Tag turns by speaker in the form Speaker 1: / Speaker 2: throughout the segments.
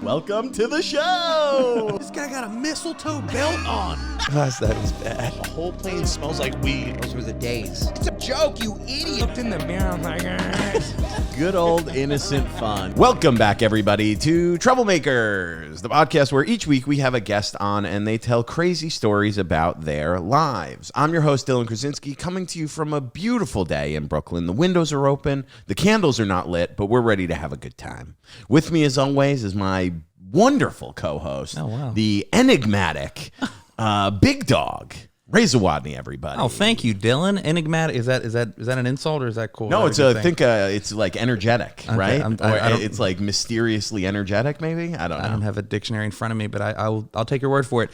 Speaker 1: Welcome to the show.
Speaker 2: This guy got a mistletoe belt on.
Speaker 1: Gosh, that is bad.
Speaker 3: The whole plane smells like weed.
Speaker 2: Those were the days. It's a joke, you idiot. Looked in the mirror, I'm like,
Speaker 1: Good old innocent fun. Welcome back, everybody, to Troublemakers, the podcast where each week we have a guest on and they tell crazy stories about their lives. I'm your host, Dylan Krasinski, coming to you from a beautiful day in Brooklyn. The windows are open, the candles are not lit, but we're ready to have a good time. With me, as always, is my wonderful co-host, the enigmatic big dog, Zawodni, everybody.
Speaker 2: oh, thank you, Dylan. Enigmatic. Is that an insult or is that cool?
Speaker 1: No,
Speaker 2: Is that
Speaker 1: it's it's like energetic,
Speaker 2: Okay,
Speaker 1: right?
Speaker 2: I don't-
Speaker 1: It's like mysteriously energetic, maybe. I don't know.
Speaker 2: I don't have a dictionary in front of me, but I'll take your word for it.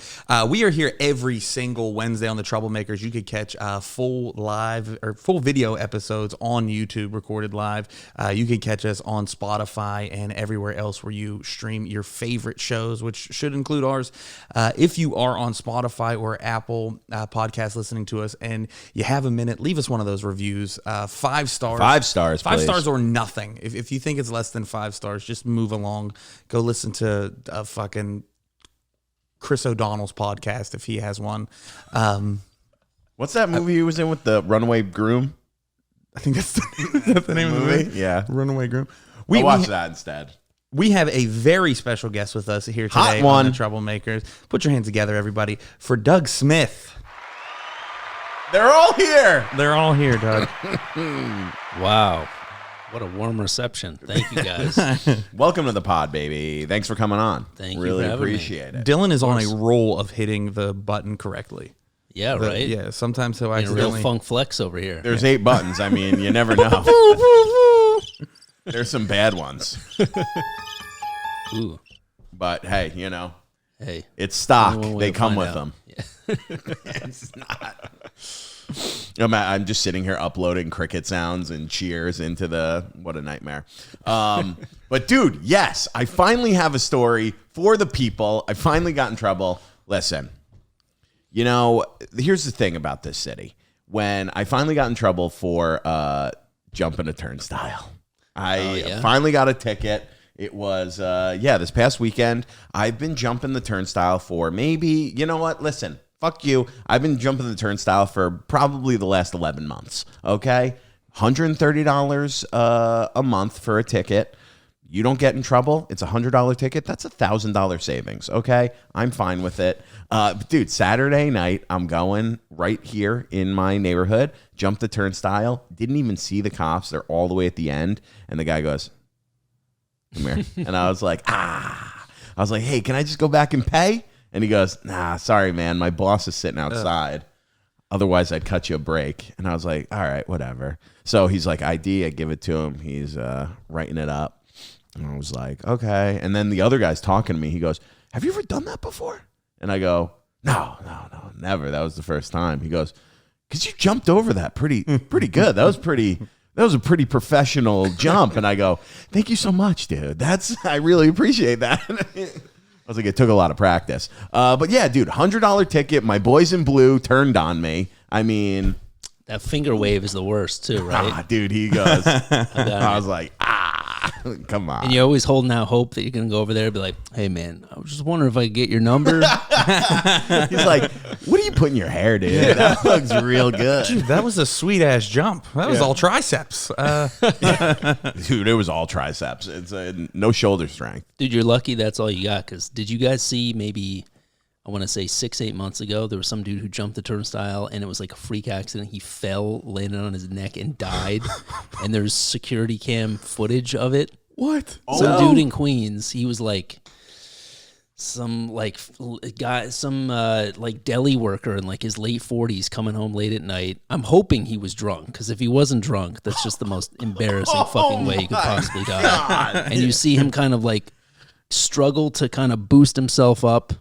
Speaker 2: We are here every single Wednesday on the Troublemakers. You could catch full live or full video episodes on YouTube, recorded live. You can catch us on Spotify and everywhere else where you stream your favorite shows, which should include ours. If you are on Spotify or Apple podcast listening to us and you have a minute, leave us one of those reviews. 5 stars.
Speaker 1: 5 stars,
Speaker 2: Five
Speaker 1: please.
Speaker 2: stars or nothing. If you think it's less than 5 stars, just move along. Go listen to fucking Chris O'Donnell's podcast if he has one.
Speaker 1: What's that movie he was in with the runaway groom?
Speaker 2: I think that's the name of the movie.
Speaker 1: Yeah.
Speaker 2: Runaway Groom.
Speaker 1: We watch that instead.
Speaker 2: We have a very special guest with us here
Speaker 1: Hot
Speaker 2: today
Speaker 1: one.
Speaker 2: on the Troublemakers. Put your hands together, everybody, for Doug Smith.
Speaker 1: They're all here.
Speaker 2: They're all here, Doug.
Speaker 3: Wow. What a warm reception. Thank you, guys.
Speaker 1: Welcome to the pod, baby. Thanks for coming on.
Speaker 3: Thank you
Speaker 1: really
Speaker 3: for having me.
Speaker 1: appreciate it.
Speaker 2: Dylan is on a roll of hitting the button correctly.
Speaker 3: Yeah, right?
Speaker 2: Yeah, sometimes he'll
Speaker 3: A real
Speaker 2: accidentally.
Speaker 3: funk flex over here.
Speaker 1: There's 8 buttons. I mean, you never know. There's some bad ones.
Speaker 3: Ooh.
Speaker 1: But hey, you know,
Speaker 3: Hey.
Speaker 1: it's stock.
Speaker 3: Only one way
Speaker 1: They
Speaker 3: to
Speaker 1: come
Speaker 3: find
Speaker 1: with
Speaker 3: out.
Speaker 1: them.
Speaker 3: Yeah.
Speaker 1: It's not. I'm just sitting here uploading cricket sounds and cheers into the what a nightmare. But dude, yes, I finally have a story for the people. I finally got in trouble. Listen, you know, here's the thing about this city. When I finally got in trouble for jumping a turnstile, I finally got a ticket. It was, this past weekend. I've been jumping the turnstile for maybe, you know what? Listen, fuck you. I've been jumping the turnstile for probably the last 11 months, okay? $130 a month for a ticket. You don't get in trouble. It's a $100 ticket. That's $1,000 savings, okay? I'm fine with it. Dude, Saturday night, I'm going right here in my neighborhood, jump the turnstile, didn't even see the cops. They're all the way at the end, and the guy goes, come here. And I was like, I was like, hey, can I just go back and pay? And he goes, nah, sorry, man. My boss is sitting outside. Otherwise, I'd cut you a break. And I was like, all right, whatever. So he's like, ID. I give it to him. He's writing it up. And I was like, okay. And then the other guy's talking to me. He goes, have you ever done that before? And I go, no, never. That was the first time. He goes, because you jumped over that pretty good. That was a pretty professional jump. And I go, thank you so much, dude. I really appreciate that. I was like, it took a lot of practice. But yeah, dude, $100 ticket. My boys in blue turned on me. I mean,
Speaker 3: That finger wave is the worst, too, right?
Speaker 1: dude, he goes, I was like, come on.
Speaker 3: And you're always holding out hope that you're going to go over there and be like, hey, man, I was just wondering if I could get your number.
Speaker 1: He's like, what do you put in your hair, dude? That looks real good.
Speaker 2: Dude, that was a sweet ass jump. That was all triceps.
Speaker 1: Dude, it was all triceps. It's no shoulder strength.
Speaker 3: Dude, you're lucky that's all you got. Because did you guys see maybe, I want to say 6-8 months ago, there was some dude who jumped the turnstile and it was like a freak accident. He fell, landed on his neck and died. And there's security cam footage of it.
Speaker 2: What?
Speaker 3: Some dude in Queens, he was like some like guy, some like deli worker in like his late 40s coming home late at night. I'm hoping he was drunk, because if he wasn't drunk, that's just the most embarrassing fucking way you could possibly die. And you see him kind of like struggle to kind of boost himself up.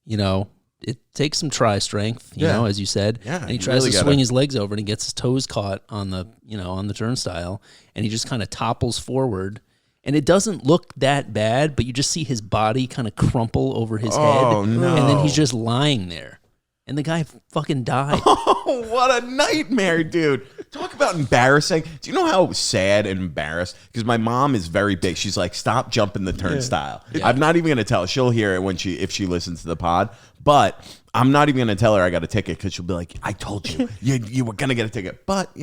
Speaker 3: You know, it takes some try strength, you know, as you said.
Speaker 1: Yeah,
Speaker 3: and he
Speaker 1: you
Speaker 3: tries
Speaker 1: really
Speaker 3: to
Speaker 1: gotta-
Speaker 3: swing his legs over and he gets his toes caught on the, on the turnstile, and he just kind of topples forward. And it doesn't look that bad, but you just see his body kind of crumple over his head.
Speaker 1: Oh, no.
Speaker 3: And then he's just lying there. And the guy fucking died.
Speaker 1: Oh, what a nightmare, dude. Talk about embarrassing. Do you know how sad and embarrassed? Because my mom is very big. She's like, stop jumping the turnstile. Yeah. I'm not even going to tell her. She'll hear it if she listens to the pod. But I'm not even going to tell her I got a ticket because she'll be like, I told you. You were going to get a ticket. But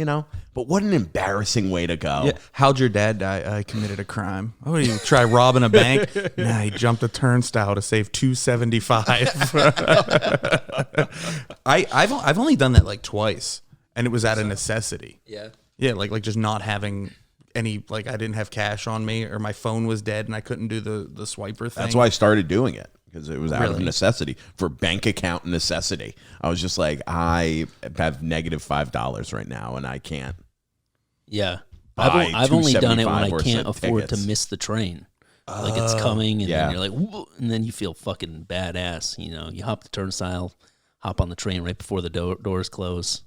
Speaker 1: what an embarrassing way to go.
Speaker 2: Yeah. How'd your dad die? I committed a crime. Oh, you try robbing a bank? Nah, he jumped a turnstile to save $275. I've only done that like twice, and it was out of necessity.
Speaker 3: Yeah.
Speaker 2: Yeah, like just not having any, like I didn't have cash on me, or my phone was dead and I couldn't do the swiper thing.
Speaker 1: That's why I started doing it, because it was out of necessity, for bank account necessity. I was just like, I have negative $5 right now, and I can't.
Speaker 3: Yeah. I've only done it when I can't afford to miss the train. Like it's coming, and then you're like, whoa, and then you feel fucking badass. You know, you hop the turnstile, hop on the train right before the doors close.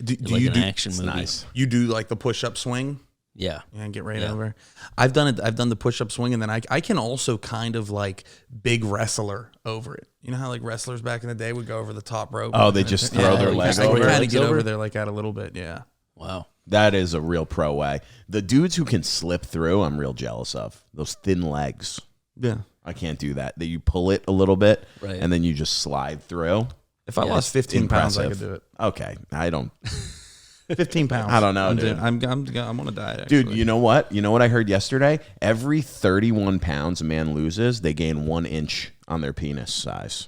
Speaker 2: Do
Speaker 3: like
Speaker 2: you
Speaker 3: an
Speaker 2: do
Speaker 3: action movie?
Speaker 1: Nice.
Speaker 2: You do like the push-up swing?
Speaker 3: Yeah.
Speaker 2: And get right over. I've done it. I've done the push-up swing, and then I can also kind of like big wrestler over it. You know how like wrestlers back in the day would go over the top rope?
Speaker 1: Oh, they just throw their leg
Speaker 2: I
Speaker 1: over?
Speaker 2: kind of get over there like at a little bit, yeah.
Speaker 3: Wow.
Speaker 1: That is a real pro way. The dudes who can slip through, I'm real jealous of. Those thin legs.
Speaker 2: Yeah.
Speaker 1: I can't do that. That you pull it a little bit,
Speaker 3: right,
Speaker 1: and then you just slide through.
Speaker 2: If I lost 15 pounds, I could do it.
Speaker 1: Okay. I don't.
Speaker 2: 15 pounds.
Speaker 1: I don't know, dude.
Speaker 2: I'm on a diet, actually.
Speaker 1: Dude, you know what? You know what I heard yesterday? Every 31 pounds a man loses, they gain 1 inch on their penis size.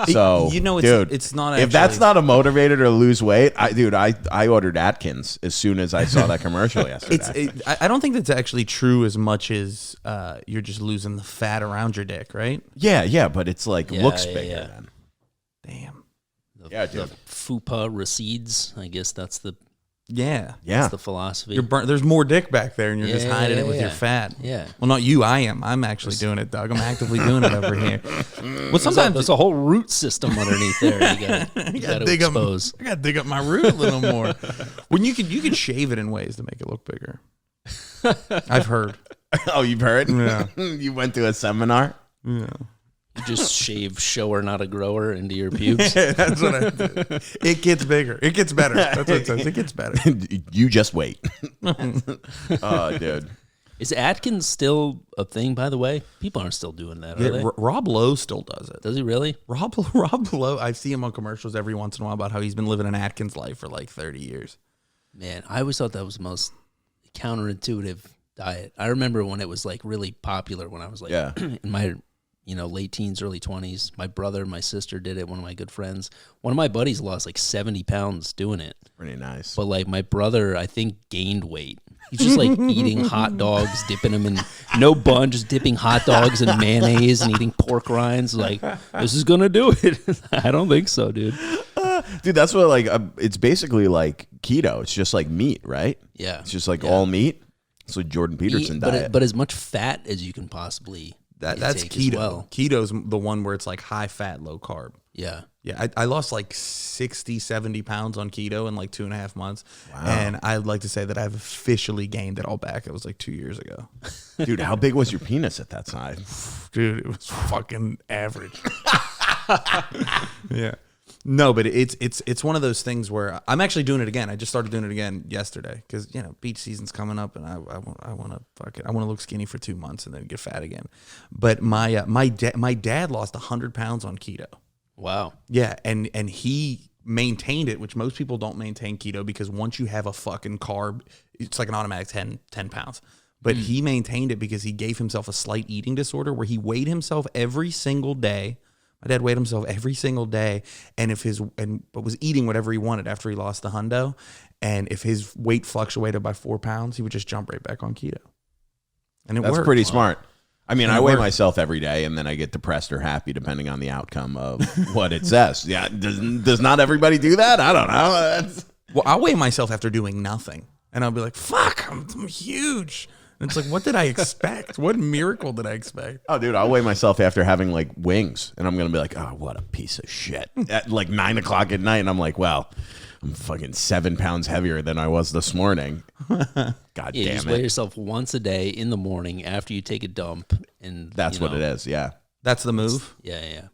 Speaker 1: So,
Speaker 2: you know, it's not actually,
Speaker 1: if that's not a motivator to lose weight, I ordered Atkins as soon as I saw that commercial yesterday.
Speaker 2: I don't think that's actually true as much as you're just losing the fat around your dick, right?
Speaker 1: Yeah, but it's like looks bigger then.
Speaker 2: Damn.
Speaker 1: Dude.
Speaker 3: The fupa recedes. I guess that's the
Speaker 2: Yeah.
Speaker 3: That's the philosophy.
Speaker 2: There's more dick back there, and you're just hiding it with your fat.
Speaker 3: Yeah.
Speaker 2: Well, not you. I am. I'm actually doing it, Doug. I'm actively doing it over here. Well, sometimes
Speaker 3: there's a whole root system underneath there. You got to expose.
Speaker 2: I got to dig up my root a little more. When you could shave it in ways to make it look bigger. I've heard.
Speaker 1: Oh, you've heard?
Speaker 2: Yeah.
Speaker 1: You went to a seminar?
Speaker 2: Yeah.
Speaker 3: You just shave shower, not a grower, into your pubes.
Speaker 2: That's what I did. It gets bigger. It gets better. That's what it says. It gets better.
Speaker 1: You just wait. Oh, dude.
Speaker 3: Is Atkins still a thing, by the way? People aren't still doing that, are they?
Speaker 2: Rob Lowe still does it.
Speaker 3: Does he really?
Speaker 2: Rob Lowe, I see him on commercials every once in a while about how he's been living an Atkins life for like 30 years.
Speaker 3: Man, I always thought that was the most counterintuitive diet. I remember when it was like really popular when I was like in my late teens, early 20s. My brother and my sister did it. One of my good friends. One of my buddies lost like 70 pounds doing it.
Speaker 1: Pretty nice.
Speaker 3: But like my brother, I think, gained weight. He's just like eating hot dogs, dipping them in no bun, just dipping hot dogs in mayonnaise and eating pork rinds. Like, this is going to do it. I don't think so, dude.
Speaker 1: Dude, that's what it's basically like keto. It's just like meat, right?
Speaker 3: Yeah.
Speaker 1: It's just like all meat. It's like Jordan Peterson diet.
Speaker 3: But as much fat as you can possibly
Speaker 2: That's keto.
Speaker 3: Well.
Speaker 2: Keto's the one where it's like high fat, low carb.
Speaker 3: Yeah.
Speaker 2: Yeah. I lost like 60, 70 pounds on keto in like 2.5 months.
Speaker 1: Wow.
Speaker 2: And I'd like to say that I've officially gained it all back. It was like 2 years ago.
Speaker 1: Dude, how big was your penis at that time?
Speaker 2: Dude, it was fucking average. Yeah. No, but it's one of those things where I'm actually doing it again. I just started doing it again yesterday because beach season's coming up, and I want to look skinny for 2 months and then get fat again. But my dad lost 100 pounds on keto.
Speaker 3: Wow.
Speaker 2: Yeah, and he maintained it, which most people don't maintain keto because once you have a fucking carb, it's like an automatic 10 pounds. But he maintained it because he gave himself a slight eating disorder where he weighed himself every single day. My dad weighed himself every single day, but was eating whatever he wanted after he lost the hundo. And if his weight fluctuated by 4 pounds, he would just jump right back on keto. And
Speaker 1: That's
Speaker 2: worked.
Speaker 1: pretty smart. I mean, I weigh myself every day, and then I get depressed or happy depending on the outcome of what it says. Yeah, does not everybody do that? I don't know.
Speaker 2: Well, I'll weigh myself after doing nothing, and I'll be like, "Fuck, I'm huge." And it's like, what did I expect? What miracle did I expect?
Speaker 1: Oh, dude, I'll weigh myself after having like wings, and I'm gonna be like, "Oh, what a piece of shit!" At like 9 o'clock at night, and I'm like, "Well, I'm fucking 7 pounds heavier than I was this morning." God damn
Speaker 3: you just
Speaker 1: it!
Speaker 3: weigh yourself once a day in the morning after you take a dump, and
Speaker 1: That's what it is. Yeah,
Speaker 2: That's the move.
Speaker 3: Yeah,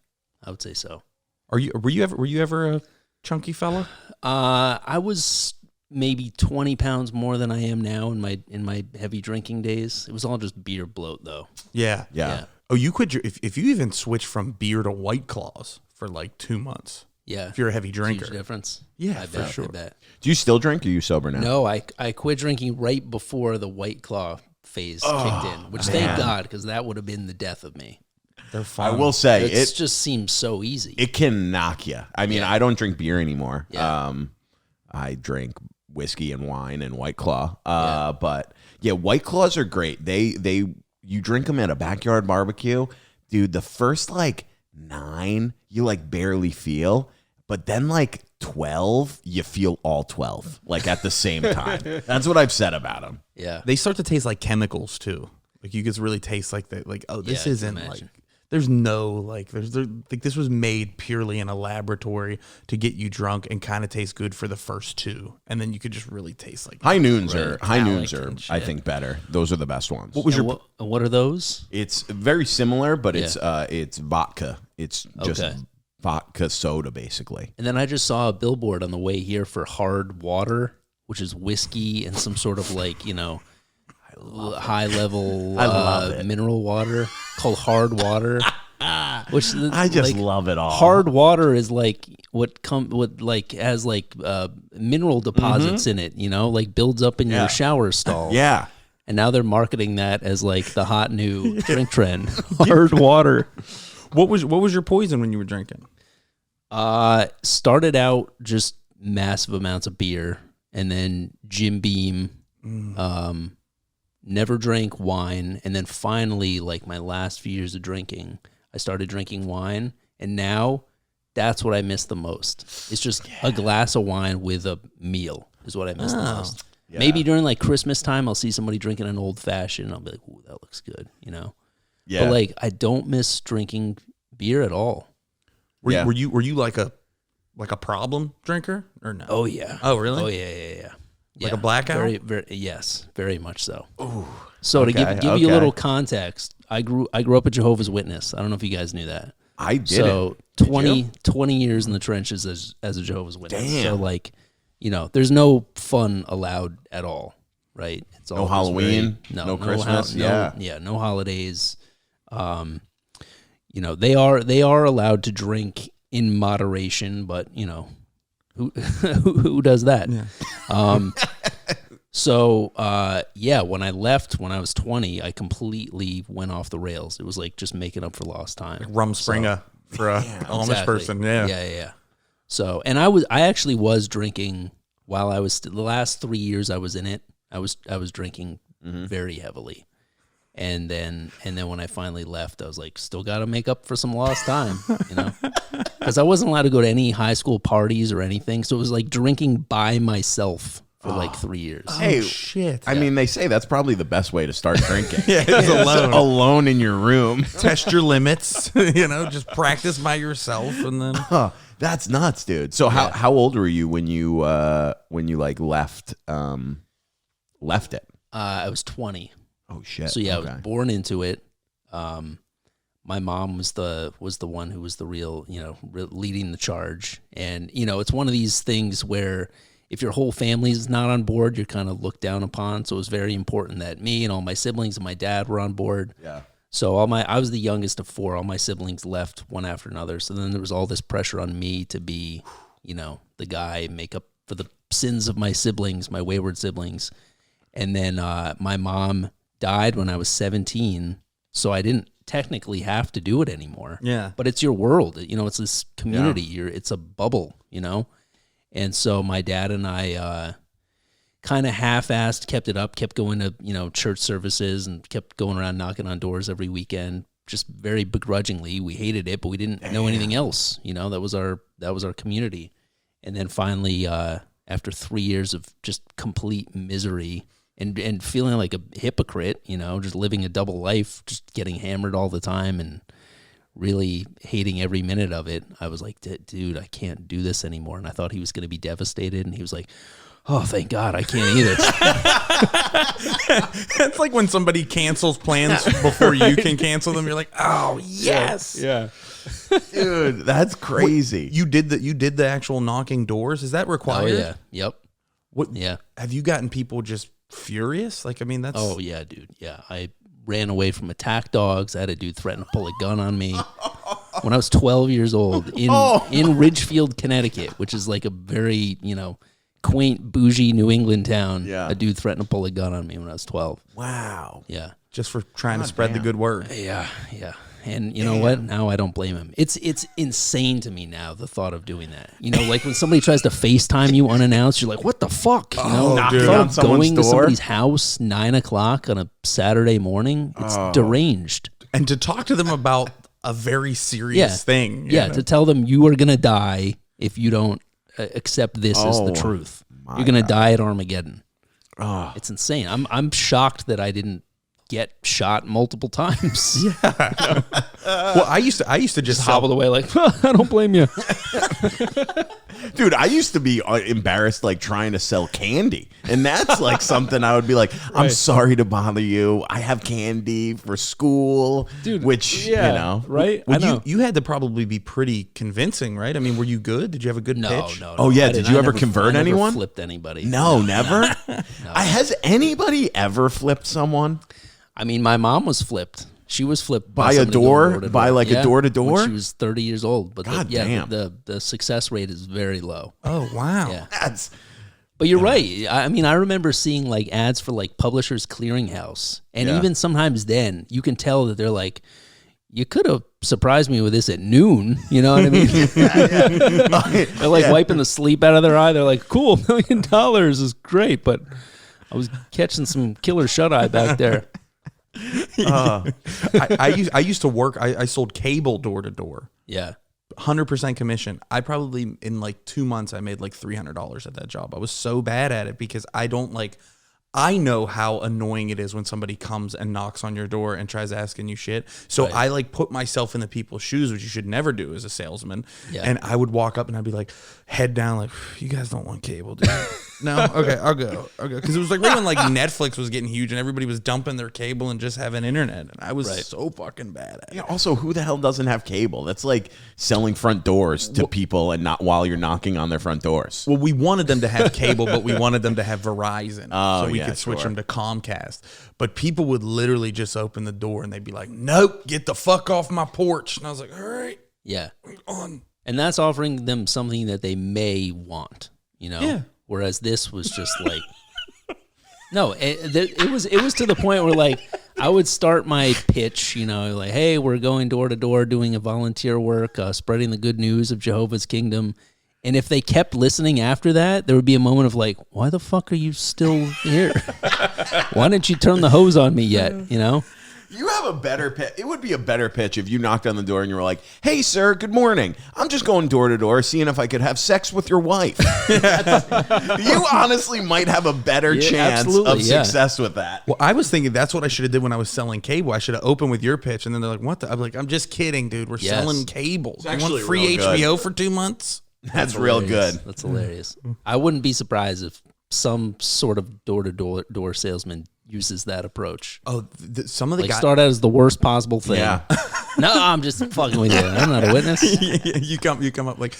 Speaker 3: I would say so.
Speaker 2: Were you ever a chunky fella?
Speaker 3: I was maybe 20 pounds more than I am now in my heavy drinking days. It was all just beer bloat, though.
Speaker 2: Yeah.
Speaker 1: Yeah.
Speaker 2: Oh, you could if you even switch from beer to White Claws for like 2 months.
Speaker 3: Yeah.
Speaker 2: If you're a heavy drinker.
Speaker 3: Huge difference.
Speaker 2: Yeah,
Speaker 3: I
Speaker 2: for
Speaker 3: bet,
Speaker 2: sure.
Speaker 3: I bet.
Speaker 1: Do you still drink? Or are you sober now?
Speaker 3: No, I quit drinking right before the White Claw phase kicked in, which thank God, because that would have been the death of me.
Speaker 2: They're
Speaker 1: I
Speaker 2: fun.
Speaker 1: will say
Speaker 3: It just seems so easy.
Speaker 1: it can knock you. I mean,
Speaker 3: Yeah.
Speaker 1: I don't drink beer anymore.
Speaker 3: Yeah.
Speaker 1: I drink whiskey and wine and White Claw. But yeah, White Claws are great. You drink them at a backyard barbecue, dude. The first like 9 you like barely feel, but then like 12 you feel all 12 like at the same time. That's what I've said about them.
Speaker 3: Yeah.
Speaker 2: They start to taste like chemicals too. Like you can really taste like that. Like, oh, this
Speaker 3: Yeah, I
Speaker 2: isn't
Speaker 3: can
Speaker 2: like.
Speaker 3: imagine.
Speaker 2: There's no like. Like this was made purely in a laboratory to get you drunk and kind of taste good for the first 2, and then you could just really taste like.
Speaker 1: High noons
Speaker 3: Right,
Speaker 1: high
Speaker 3: metallic
Speaker 1: noons are
Speaker 3: and
Speaker 1: I
Speaker 3: shit.
Speaker 1: think better. Those are the best ones.
Speaker 2: What was
Speaker 3: And
Speaker 2: your?
Speaker 3: what are those?
Speaker 1: It's very similar, but it's vodka. It's just
Speaker 3: Okay.
Speaker 1: vodka soda basically.
Speaker 3: And then I just saw a billboard on the way here for hard water, which is whiskey and some sort of like, high level
Speaker 1: I love it.
Speaker 3: mineral water called hard water. Which
Speaker 1: I just
Speaker 3: like,
Speaker 1: love it all.
Speaker 3: hard water is like what has like mineral deposits in it, like builds up in
Speaker 1: Yeah.
Speaker 3: your shower stall.
Speaker 1: Yeah.
Speaker 3: And now they're marketing that as like the hot new drink trend. Hard water.
Speaker 2: What was your poison when you were drinking?
Speaker 3: Started out just massive amounts of beer, and then Jim Beam. Never drank wine, and then finally, like my last few years of drinking, I started drinking wine, and now that's what I miss the most. It's just a glass of wine with a meal is what I miss the most.
Speaker 1: Yeah.
Speaker 3: Maybe during like Christmas time, I'll see somebody drinking an old fashioned, and I'll be like, "Ooh, that looks good,"
Speaker 1: Yeah.
Speaker 3: But like, I don't miss drinking beer at all.
Speaker 2: Were
Speaker 1: Yeah.
Speaker 2: you like a problem drinker or no?
Speaker 3: Oh yeah.
Speaker 2: Oh, really?
Speaker 3: Oh yeah.
Speaker 2: Like a blackout?
Speaker 3: Very, very, yes, very much so. So to
Speaker 1: Okay,
Speaker 3: give you a
Speaker 1: okay.
Speaker 3: little context, I grew up a Jehovah's Witness. I don't know if you guys knew that.
Speaker 1: I did.
Speaker 3: So
Speaker 1: Did
Speaker 3: 20 years in the trenches as a Jehovah's Witness.
Speaker 1: Damn.
Speaker 3: So like, there's no fun allowed at all, right? It's
Speaker 1: No
Speaker 3: always
Speaker 1: Halloween, no Christmas,
Speaker 3: no holidays. They are allowed to drink in moderation, but who who does that?
Speaker 2: Yeah.
Speaker 3: So when I left when I was 20, I completely went off the rails. It was like just making up for lost time.
Speaker 2: Rumspringa for a Amish
Speaker 3: Exactly.
Speaker 2: person. Yeah.
Speaker 3: Yeah. So, and I actually was drinking while I was the last 3 years I was in it. I was drinking very heavily. And then when I finally left, I was like, still got to make up for some lost time, because I wasn't allowed to go to any high school parties or anything. So it was like drinking by myself for like 3 years.
Speaker 1: Hey,
Speaker 2: Shit.
Speaker 1: I mean, they say that's probably the best way to start drinking.
Speaker 2: it's alone.
Speaker 1: Alone in your room.
Speaker 2: Test your limits. Just practice by yourself, and then
Speaker 1: Huh, that's nuts, dude. So how old were you when you like left it?
Speaker 3: I was 20.
Speaker 1: Oh shit.
Speaker 3: So yeah, I
Speaker 1: Okay.
Speaker 3: was born into it. My mom was the one who was the real, leading the charge. And it's one of these things where if your whole family's not on board, you're kind of looked down upon. So it was very important that me and all my siblings and my dad were on board.
Speaker 1: Yeah.
Speaker 3: So I was the youngest of 4. All my siblings left one after another. So then there was all this pressure on me to be, the guy, make up for the sins of my siblings, my wayward siblings. And then my mom died when I was 17, so I didn't technically have to do it anymore.
Speaker 2: Yeah.
Speaker 3: But it's your world. It's this community. It's a bubble, And so my dad and I kind of half-assed, kept it up, kept going to, church services and kept going around knocking on doors every weekend, just very begrudgingly. We hated it, but we didn't know anything else. That was our community. And then finally, after 3 years of just complete misery, and feeling like a hypocrite, just living a double life, just getting hammered all the time and really hating every minute of it, I was like, dude, I can't do this anymore. And I thought he was going to be devastated. And he was like, oh, thank God, I can't either.
Speaker 2: It's like when somebody cancels plans before you can cancel them. You're like, oh yes,
Speaker 1: Yeah. Dude, that's crazy.
Speaker 2: You did the actual knocking doors. Is that
Speaker 3: Oh
Speaker 2: required?
Speaker 3: yeah, yep,
Speaker 2: What?
Speaker 3: yeah.
Speaker 2: Have you gotten people just furious? Like, I mean, that's.
Speaker 3: Oh yeah, dude. Yeah, I ran away from attack dogs. I had a dude threaten to pull a gun on me when I was 12 years old in Ridgefield, Connecticut, which is like a very quaint, bougie New England town.
Speaker 1: Yeah.
Speaker 3: A dude threatened to pull a gun on me when I was 12.
Speaker 1: Wow.
Speaker 3: Yeah.
Speaker 2: just for trying to spread the good word.
Speaker 3: Yeah, yeah. And you know what? Now I don't blame him. It's insane to me now, the thought of doing that. Like when somebody tries to FaceTime you unannounced, you're like, what the fuck?
Speaker 1: knocking
Speaker 3: The thought
Speaker 1: on
Speaker 3: of
Speaker 1: someone's
Speaker 3: going to
Speaker 1: door?
Speaker 3: somebody's house 9 o'clock on a Saturday morning, it's deranged.
Speaker 2: And to talk to them about a very serious thing.
Speaker 3: Yeah, to tell them you are going to die if you don't accept this as the truth. You're going to die at Armageddon. It's insane. I'm shocked that I didn't get shot multiple times.
Speaker 2: Yeah. Well, I used to just
Speaker 3: Hobbled away like, I don't blame you.
Speaker 1: Dude, I used to be embarrassed like trying to sell candy. And that's like something I would be like, I'm sorry to bother you. I have candy for school.
Speaker 3: Dude,
Speaker 1: which,
Speaker 3: right?
Speaker 2: Well,
Speaker 3: I know.
Speaker 2: you had to probably be pretty convincing, right? I mean, were you good? Did you have a good pitch?
Speaker 3: No.
Speaker 1: Oh, yeah.
Speaker 3: I
Speaker 1: Did you ever convert
Speaker 3: I never
Speaker 1: anyone?
Speaker 3: Flipped anybody?
Speaker 1: No, never. Has anybody ever flipped someone?
Speaker 3: I mean, my mom was flipped. She was flipped
Speaker 1: By a
Speaker 3: somebody
Speaker 1: door?
Speaker 3: going door to
Speaker 1: By
Speaker 3: door.
Speaker 1: like a door-to-door?
Speaker 3: When she was 30 years old. But
Speaker 1: God damn.
Speaker 3: the success rate is very low.
Speaker 2: Oh, wow.
Speaker 3: Yeah.
Speaker 1: That's
Speaker 3: But you're right. I mean, I remember seeing like ads for like Publishers Clearinghouse. And even sometimes then, you can tell that they're like, you could have surprised me with this at noon. You know what I mean? They're like wiping the sleep out of their eye. They're like, cool, $1 million is great. But I was catching some killer shut-eye back there.
Speaker 2: I used to work. I sold cable door to door.
Speaker 3: Yeah.
Speaker 2: 100% commission. I probably in like 2 months I made like $300 at that job. I was so bad at it because I know how annoying it is when somebody comes and knocks on your door and tries asking you shit. So I like put myself in the people's shoes, which you should never do as a salesman. Yeah. And I would walk up and I'd be like, head down, like, you guys don't want cable, do you? No? Okay, I'll go. Because it was like right when like Netflix was getting huge and everybody was dumping their cable and just having internet. And I was so fucking bad at it.
Speaker 1: Yeah, also, who the hell doesn't have cable? That's like selling front doors to people and not while you're knocking on their front doors.
Speaker 2: Well, we wanted them to have cable, but we wanted them to have Verizon.
Speaker 1: Oh,
Speaker 2: so we could switch them to Comcast. But people would literally just open the door and they'd be like, nope, get the fuck off my porch. And I was like, all right.
Speaker 3: Yeah.
Speaker 2: On.
Speaker 3: And that's offering them something that they may want,
Speaker 2: Yeah.
Speaker 3: Whereas this was just like, no, it was to the point where like I would start my pitch, like, hey, we're going door to door doing a volunteer work, spreading the good news of Jehovah's Kingdom. And if they kept listening after that, there would be a moment of like, why the fuck are you still here? Why didn't you turn the hose on me yet?
Speaker 1: You have a better pitch. It would be a better pitch if you knocked on the door and you were like, hey, sir, good morning. I'm just going door to door seeing if I could have sex with your wife. You honestly might have a better chance of success with that.
Speaker 2: Well, I was thinking that's what I should have did when I was selling cable. I should have opened with your pitch. And then they're like, what the? I'm like, I'm just kidding, dude. We're selling cables. You want free HBO for 2 months?
Speaker 1: That's real good.
Speaker 3: That's hilarious. I wouldn't be surprised if some sort of door-to-door salesman uses that approch.
Speaker 2: Oh, some of the guys
Speaker 3: start out as the worst possible thing.
Speaker 1: Yeah.
Speaker 3: No, I'm just fucking with you. I'm not a witness.
Speaker 2: You come up like,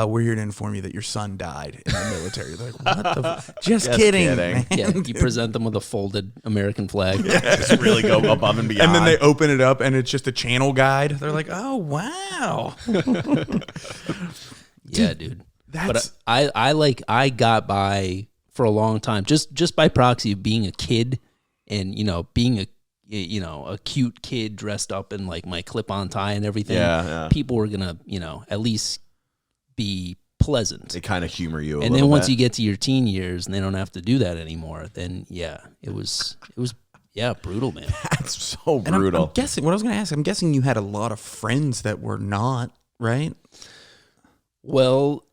Speaker 2: we're here to inform you that your son died in the military. They're like, what the? Just kidding. Man.
Speaker 3: Yeah, you present them with a folded American flag.
Speaker 1: Just really go above and beyond.
Speaker 2: And then they open it up and it's just a channel guide. They're like, oh wow.
Speaker 3: Yeah, dude. But I got by for a long time just by proxy of being a kid and being a cute kid dressed up in like my clip-on tie and everything.
Speaker 1: Yeah.
Speaker 3: People were gonna at least be pleasant.
Speaker 1: They kind of humor you
Speaker 3: and then once you get to your teen years and they don't have to do that anymore, then it was brutal, man.
Speaker 1: That's so
Speaker 2: And
Speaker 1: brutal.
Speaker 2: I'm guessing what I was gonna ask, I'm guessing you had a lot of friends that were not, right?
Speaker 3: Well,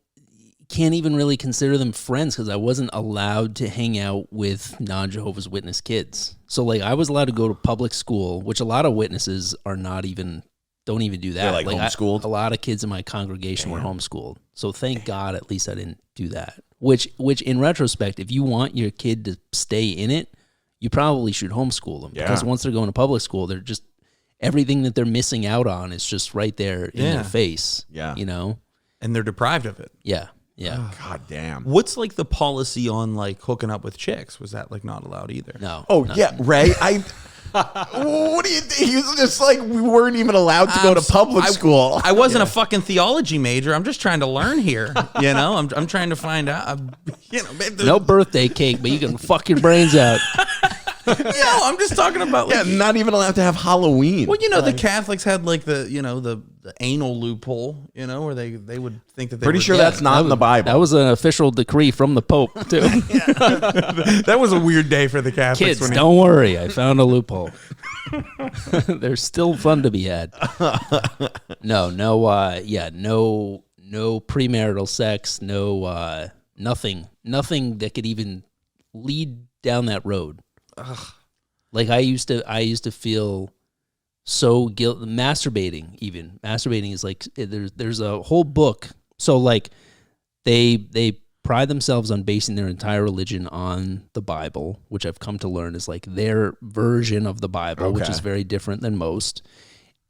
Speaker 3: can't even really consider them friends because I wasn't allowed to hang out with non-Jehovah's Witness kids. So like I was allowed to go to public school, which a lot of witnesses don't even do that.
Speaker 1: They're like homeschooled?
Speaker 3: A lot of kids in my congregation were homeschooled. So thank God at least I didn't do that. Which in retrospect, if you want your kid to stay in it, you probably should homeschool them. Because once they're going to public school, they're just, everything that they're missing out on is just right there in their face.
Speaker 1: Yeah.
Speaker 3: You know?
Speaker 2: And they're deprived of it.
Speaker 3: Yeah. Yeah.
Speaker 1: God damn.
Speaker 2: What's like the policy on like hooking up with chicks? Was that like not allowed either?
Speaker 3: No.
Speaker 1: Oh, yeah, Ray. What do you think? He was just like, we weren't even allowed to go to public school.
Speaker 2: I wasn't a fucking theology major. I'm just trying to learn here. You know, I'm trying to find out.
Speaker 3: No birthday cake, but you can fuck your brains out.
Speaker 2: No, I'm just talking about like,
Speaker 1: not even allowed to have Halloween.
Speaker 2: well, you know, the Catholics had like the anal loophole, you know, where they would think that they
Speaker 1: Pretty
Speaker 2: were,
Speaker 1: sure that's not in the Bible.
Speaker 3: That was an official decree from the Pope, too.
Speaker 2: that was a weird day for the Catholics.
Speaker 3: Kids, don't worry. I found a loophole. There's still fun to be had. No premarital sex, nothing that could even lead down that road. Ugh. Like I used to feel so guilt. Masturbating is like there's a whole book. So like they pride themselves on basing their entire religion on the Bible, which I've come to learn is like their version of the Bible, which is very different than most.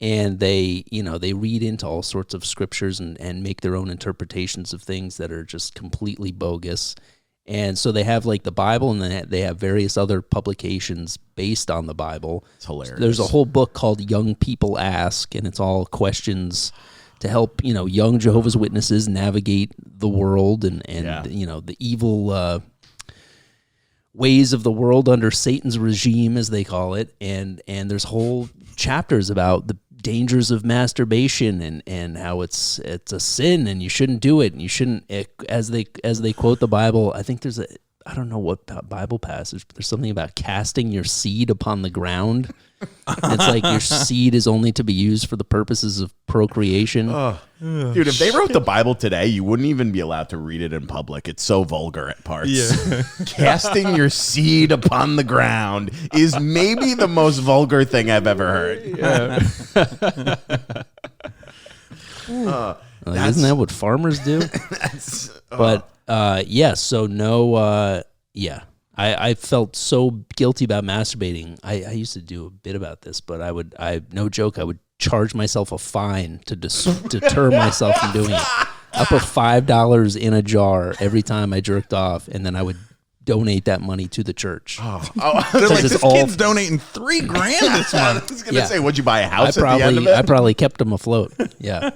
Speaker 3: And they read into all sorts of scriptures and make their own interpretations of things that are just completely bogus. And so they have like the Bible, and then they have various other publications based on the Bible.
Speaker 1: It's hilarious.
Speaker 3: So there's a whole book called Young People Ask, and it's all questions to help, young Jehovah's Witnesses navigate the world and the evil ways of the world under Satan's regime, as they call it. And there's whole chapters about the dangers of masturbation and how it's a sin and you shouldn't do it, and you shouldn't, as they quote the Bible. I think I don't know what Bible passage, but there's something about casting your seed upon the ground. It's like your seed is only to be used for the purposes of procreation.
Speaker 1: Dude, if they wrote the Bible today, you wouldn't even be allowed to read it in public. It's so vulgar at parts. Yeah. Casting your seed upon the ground is maybe the most vulgar thing I've ever heard. Yeah.
Speaker 3: Isn't that what farmers do? I felt so guilty about masturbating. I used to do a bit about this, but I would charge myself a fine to deter myself from doing it. I put $5 in a jar every time I jerked off, and then I would donate that money to the church.
Speaker 2: They're like, this kid's donating $3,000 this month.
Speaker 1: I was gonna say, would you buy a house
Speaker 3: at
Speaker 1: the end of it?
Speaker 3: I probably kept them afloat. Yeah.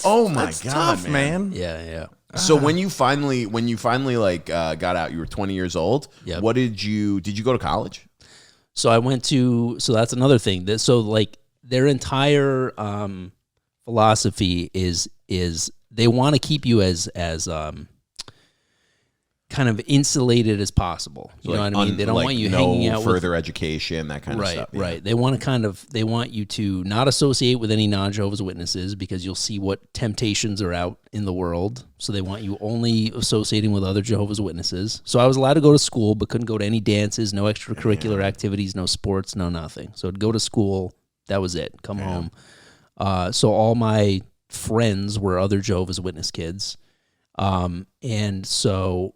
Speaker 1: Oh my God,
Speaker 2: tough, man.
Speaker 3: Yeah.
Speaker 1: So when you finally like got out, you were 20 years old.
Speaker 3: Yep.
Speaker 1: What did you go to college?
Speaker 3: So I went to, so that's another thing. So like their entire philosophy is they want to keep you as kind of insulated as possible. You know what I mean? They don't want you hanging out with
Speaker 1: further education, that kind of stuff.
Speaker 3: Right. Yeah. They want you to not associate with any non-Jehovah's Witnesses because you'll see what temptations are out in the world. So they want you only associating with other Jehovah's Witnesses. So I was allowed to go to school, but couldn't go to any dances, no extracurricular activities, no sports, no nothing. So I'd go to school. That was it. Come home. So all my friends were other Jehovah's Witness kids. And so...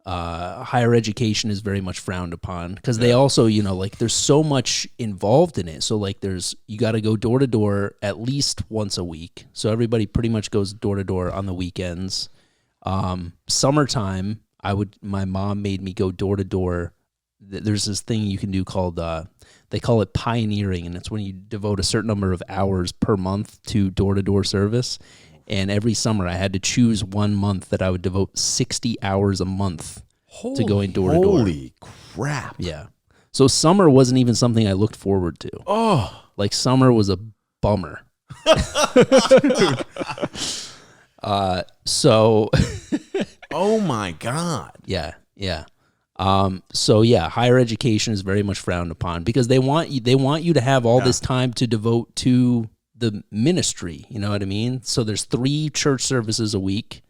Speaker 3: higher education is very much frowned upon because they also, like there's so much involved in it. So like you got to go door to door at least once a week. So everybody pretty much goes door to door on the weekends. Summertime, my mom made me go door to door. There's this thing you can do called, they call it pioneering. And it's when you devote a certain number of hours per month to door service. And every summer, I had to choose 1 month that I would devote 60 hours a month to going door to door.
Speaker 1: Holy crap!
Speaker 3: Yeah. So summer wasn't even something I looked forward to.
Speaker 1: Oh,
Speaker 3: like summer was a bummer. So.
Speaker 1: Oh my God.
Speaker 3: Yeah. Higher education is very much frowned upon because they want you to have all this time to devote to the ministry, you know what I mean? So there's 3 church services a week,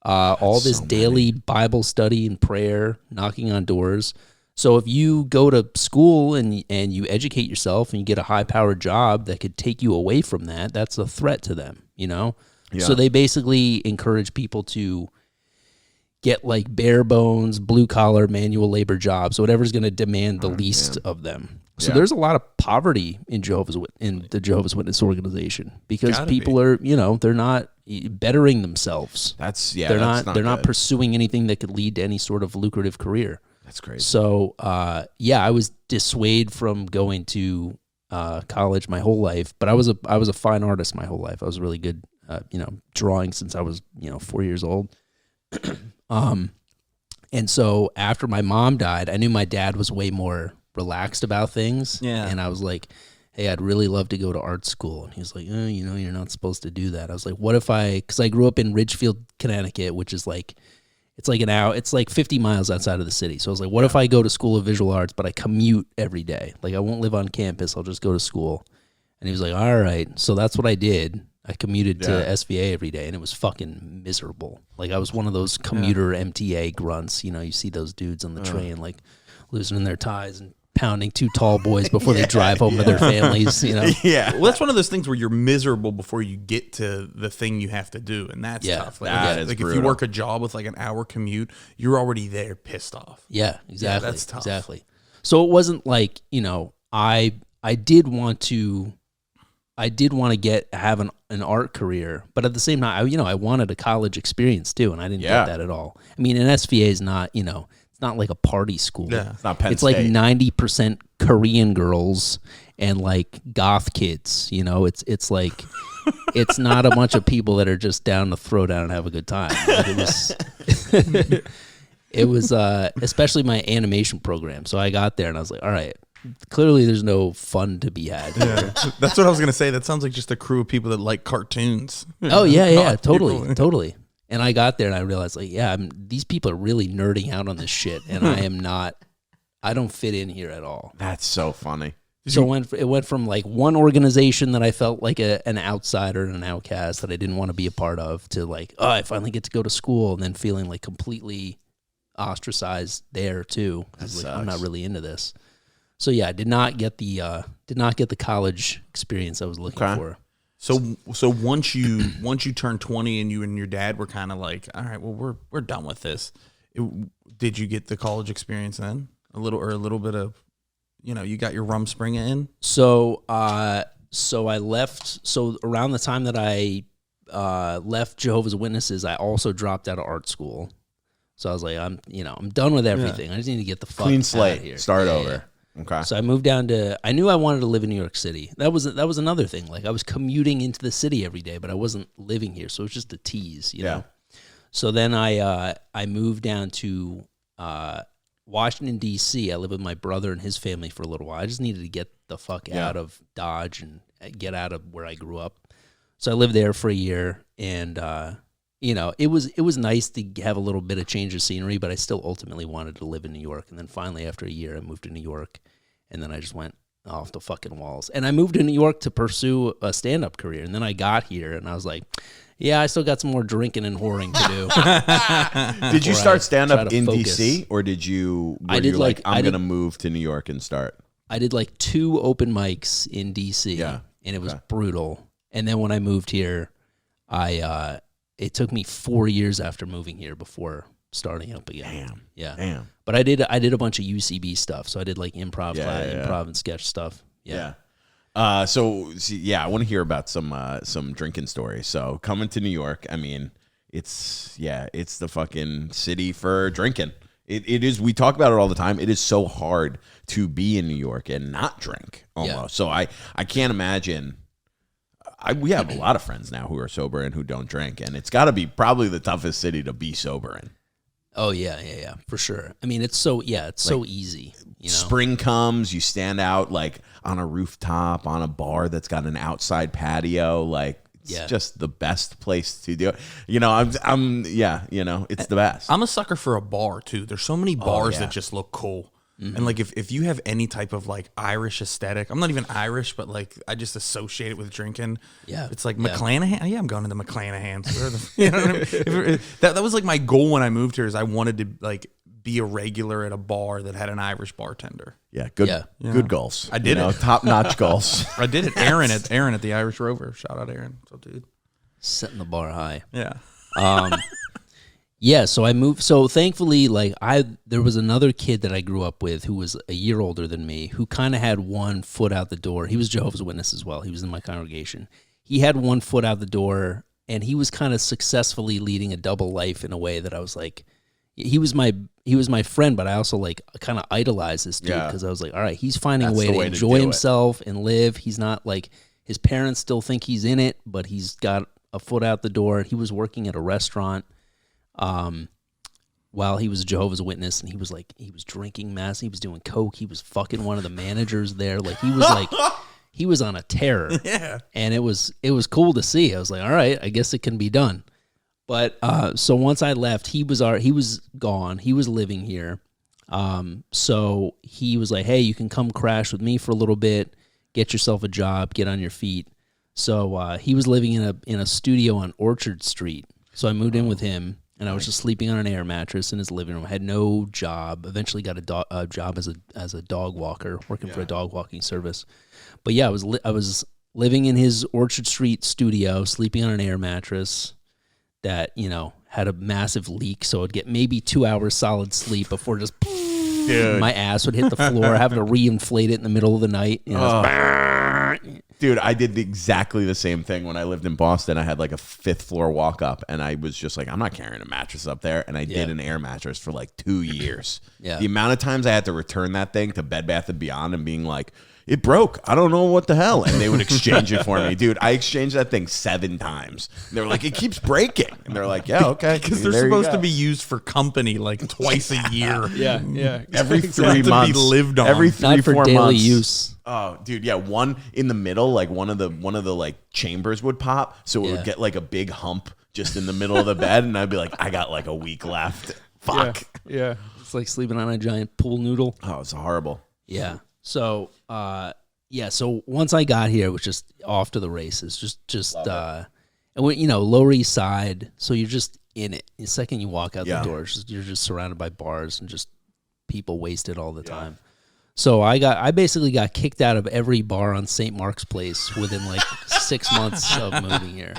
Speaker 3: all this daily Bible study and prayer, knocking on doors. So if you go to school and you educate yourself and you get a high-powered job that could take you away from that, that's a threat to them,
Speaker 1: Yeah.
Speaker 3: So they basically encourage people to get like bare bones, blue collar, manual labor jobs, whatever's going to demand the least of them. So there's a lot of poverty in the Jehovah's Witness organization because people are, they're not bettering themselves. They're not pursuing anything that could lead to any sort of lucrative career.
Speaker 1: That's crazy.
Speaker 3: So, I was dissuaded from going to college my whole life, but I was a fine artist my whole life. I was really good, drawing since I was, 4 years old. And so after my mom died, I knew my dad was way more relaxed about things.
Speaker 2: Yeah.
Speaker 3: And I was like, hey, I'd really love to go to art school. And he was like, you're not supposed to do that. I was like, what if because I grew up in Ridgefield, Connecticut, which is like, it's like an hour, it's like 50 miles outside of the city. So I was like, what if I go to School of Visual Arts, but I commute every day? Like I won't live on campus. I'll just go to school. And he was like, all right. So that's what I did. I commuted to SVA every day, and it was fucking miserable. Like I was one of those commuter MTA grunts. You see those dudes on the train, like loosening their ties and pounding two tall boys before they drive home to their families.
Speaker 1: Yeah.
Speaker 2: Well, that's one of those things where you're miserable before you get to the thing you have to do, and that's tough. Like,
Speaker 1: that is
Speaker 2: like
Speaker 1: brutal.
Speaker 2: if you work a job with like an hour commute, you're already there pissed off.
Speaker 3: Yeah, exactly.
Speaker 2: Yeah, that's tough.
Speaker 3: Exactly. So it wasn't like I did want to have an art career, but at the same time, I wanted a college experience too, and I didn't get that at all. I mean, an SVA is not, it's not like a party school.
Speaker 2: Yeah.
Speaker 1: It's not Penn
Speaker 3: It's
Speaker 1: State.
Speaker 3: like 90% Korean girls and like goth kids. It's like it's not a bunch of people that are just down to throw down and have a good time. Like it was especially my animation program. So I got there and I was like, all right. Clearly, there's no fun to be had.
Speaker 2: Yeah. That's what I was gonna say. That sounds like just a crew of people that like cartoons.
Speaker 3: Oh yeah, totally. And I got there and I realized, like, these people are really nerding out on this shit, and I am not. I don't fit in here at all.
Speaker 1: That's so funny.
Speaker 3: So it went from like one organization that I felt like an outsider and an outcast that I didn't want to be a part of to like, oh, I finally get to go to school, and then feeling like completely ostracized there too. I was like, I'm not really into this. So yeah, I did not get the college experience I was looking for.
Speaker 2: So once you turned 20 and you and your dad were kind of like, all right, well we're done with this. Did you get the college experience then? A little bit of, you got your Rumspringa in? So
Speaker 3: I left. So around the time that I left Jehovah's Witnesses, I also dropped out of art school. So I was like, I'm done with everything. I just need to get the fuck
Speaker 1: Clean
Speaker 3: out
Speaker 1: slate.
Speaker 3: of here.
Speaker 1: Start over. Okay.
Speaker 3: So I moved down to. I knew I wanted to live in New York City. That was another thing. Like I was commuting into the city every day, but I wasn't living here, so it was just a tease, you know. So then I moved down to Washington D.C. I lived with my brother and his family for a little while. I just needed to get the fuck out of Dodge and get out of where I grew up. So I lived there for a year, and it was nice to have a little bit of change of scenery, but I still ultimately wanted to live in New York. And then finally, after a year, I moved to New York, and then I just went off the fucking walls. And I moved to New York to pursue a stand-up career. And then I got here, and I was like, yeah, I still got some more drinking and whoring to do.
Speaker 1: Did you start stand-up in
Speaker 3: focus.
Speaker 1: D.C., or did you, I'm going to move to New York and start?
Speaker 3: I did like 2 open mics in D.C., and it was brutal. And then when I moved here, it took me 4 years after moving here before starting up again. Damn. But I did a bunch of UCB stuff. So I did like improv and sketch stuff. Yeah.
Speaker 1: I want to hear about some drinking stories. So coming to New York, I mean, it's the fucking city for drinking. It is. We talk about it all the time. It is so hard to be in New York and not drink almost.
Speaker 3: Yeah.
Speaker 1: So I can't imagine. We have a lot of friends now who are sober and who don't drink, and it's got to be probably the toughest city to be sober in.
Speaker 3: Oh yeah, for sure. I mean, it's so easy.
Speaker 1: Spring comes, you stand out like on a rooftop, on a bar that's got an outside patio, like it's just the best place to do it. It's the best.
Speaker 2: I'm a sucker for a bar too. There's so many bars that just look cool. Mm-hmm. And like if you have any type of like Irish aesthetic, I'm not even Irish, but like I just associate it with drinking. Yeah, it's like McClanahan. Yeah, I'm going to the McClanahan's. You know what I mean? That was like my goal when I moved here. Is I wanted to like be a regular at a bar that had an Irish bartender.
Speaker 1: Yeah, good goals.
Speaker 2: I did it.
Speaker 1: Top notch goals.
Speaker 2: I did it. Aaron at the Irish Rover. Shout out Aaron. What's up, dude?
Speaker 3: Setting the bar high.
Speaker 2: Yeah.
Speaker 3: Yeah, so I moved. So thankfully, like there was another kid that I grew up with who was a year older than me, who kind of had one foot out the door. He was Jehovah's Witness as well. He was in my congregation. He had one foot out the door, and he was kind of successfully leading a double life in a way that I was like, he was my friend, but I also like kind of idolized this dude because I was like, all right, he's finding a way to enjoy himself and live. He's not like, his parents still think he's in it, but he's got a foot out the door. He was working at a restaurant while he was a Jehovah's Witness, and he was drinking mess. He was doing coke. He was fucking one of the managers there. Like he was on a tear.
Speaker 2: Yeah.
Speaker 3: And it was cool to see. I was like, all right, I guess it can be done. But so once I left, he was gone. He was living here. So he was like, hey, you can come crash with me for a little bit, get yourself a job, get on your feet. So he was living in a studio on Orchard Street. So I moved in with him. And I was just sleeping on an air mattress in his living room. I had no job. Eventually got a job as a dog walker, working for a dog walking service. But yeah, I was living in his Orchard Street studio, sleeping on an air mattress that, had a massive leak. So I'd get maybe 2 hours solid sleep before just my ass would hit the floor, having to reinflate it in the middle of the night.
Speaker 1: Dude, I did exactly the same thing when I lived in Boston. I had like a 5th floor walk up, and I was just like, I'm not carrying a mattress up there. And I did an air mattress for like 2 years. The amount of times I had to return that thing to Bed Bath & Beyond and being like, it broke. I don't know what the hell. And they would exchange it for me. Dude, I exchanged that thing 7 times. And they were like, it keeps breaking. And they're like, yeah, okay.
Speaker 2: Because they're supposed to be used for company like twice a year.
Speaker 3: Yeah.
Speaker 1: Every 3 months.
Speaker 2: To be lived on.
Speaker 1: Every 3-4
Speaker 3: Not for
Speaker 1: months.
Speaker 3: daily use.
Speaker 1: Oh, dude, yeah. One in the middle, like one of the like chambers would pop. So it would get like a big hump just in the middle of the bed. And I'd be like, I got like a week left. Fuck.
Speaker 3: Yeah. It's like sleeping on a giant pool noodle.
Speaker 1: Oh, it's horrible.
Speaker 3: Yeah. So, so once I got here, it was just off to the races. And when, Lower East Side, so you're just in it. The second you walk out the door, you're just surrounded by bars and just people wasted all the time. So I basically got kicked out of every bar on St. Mark's Place within like 6 months of moving here.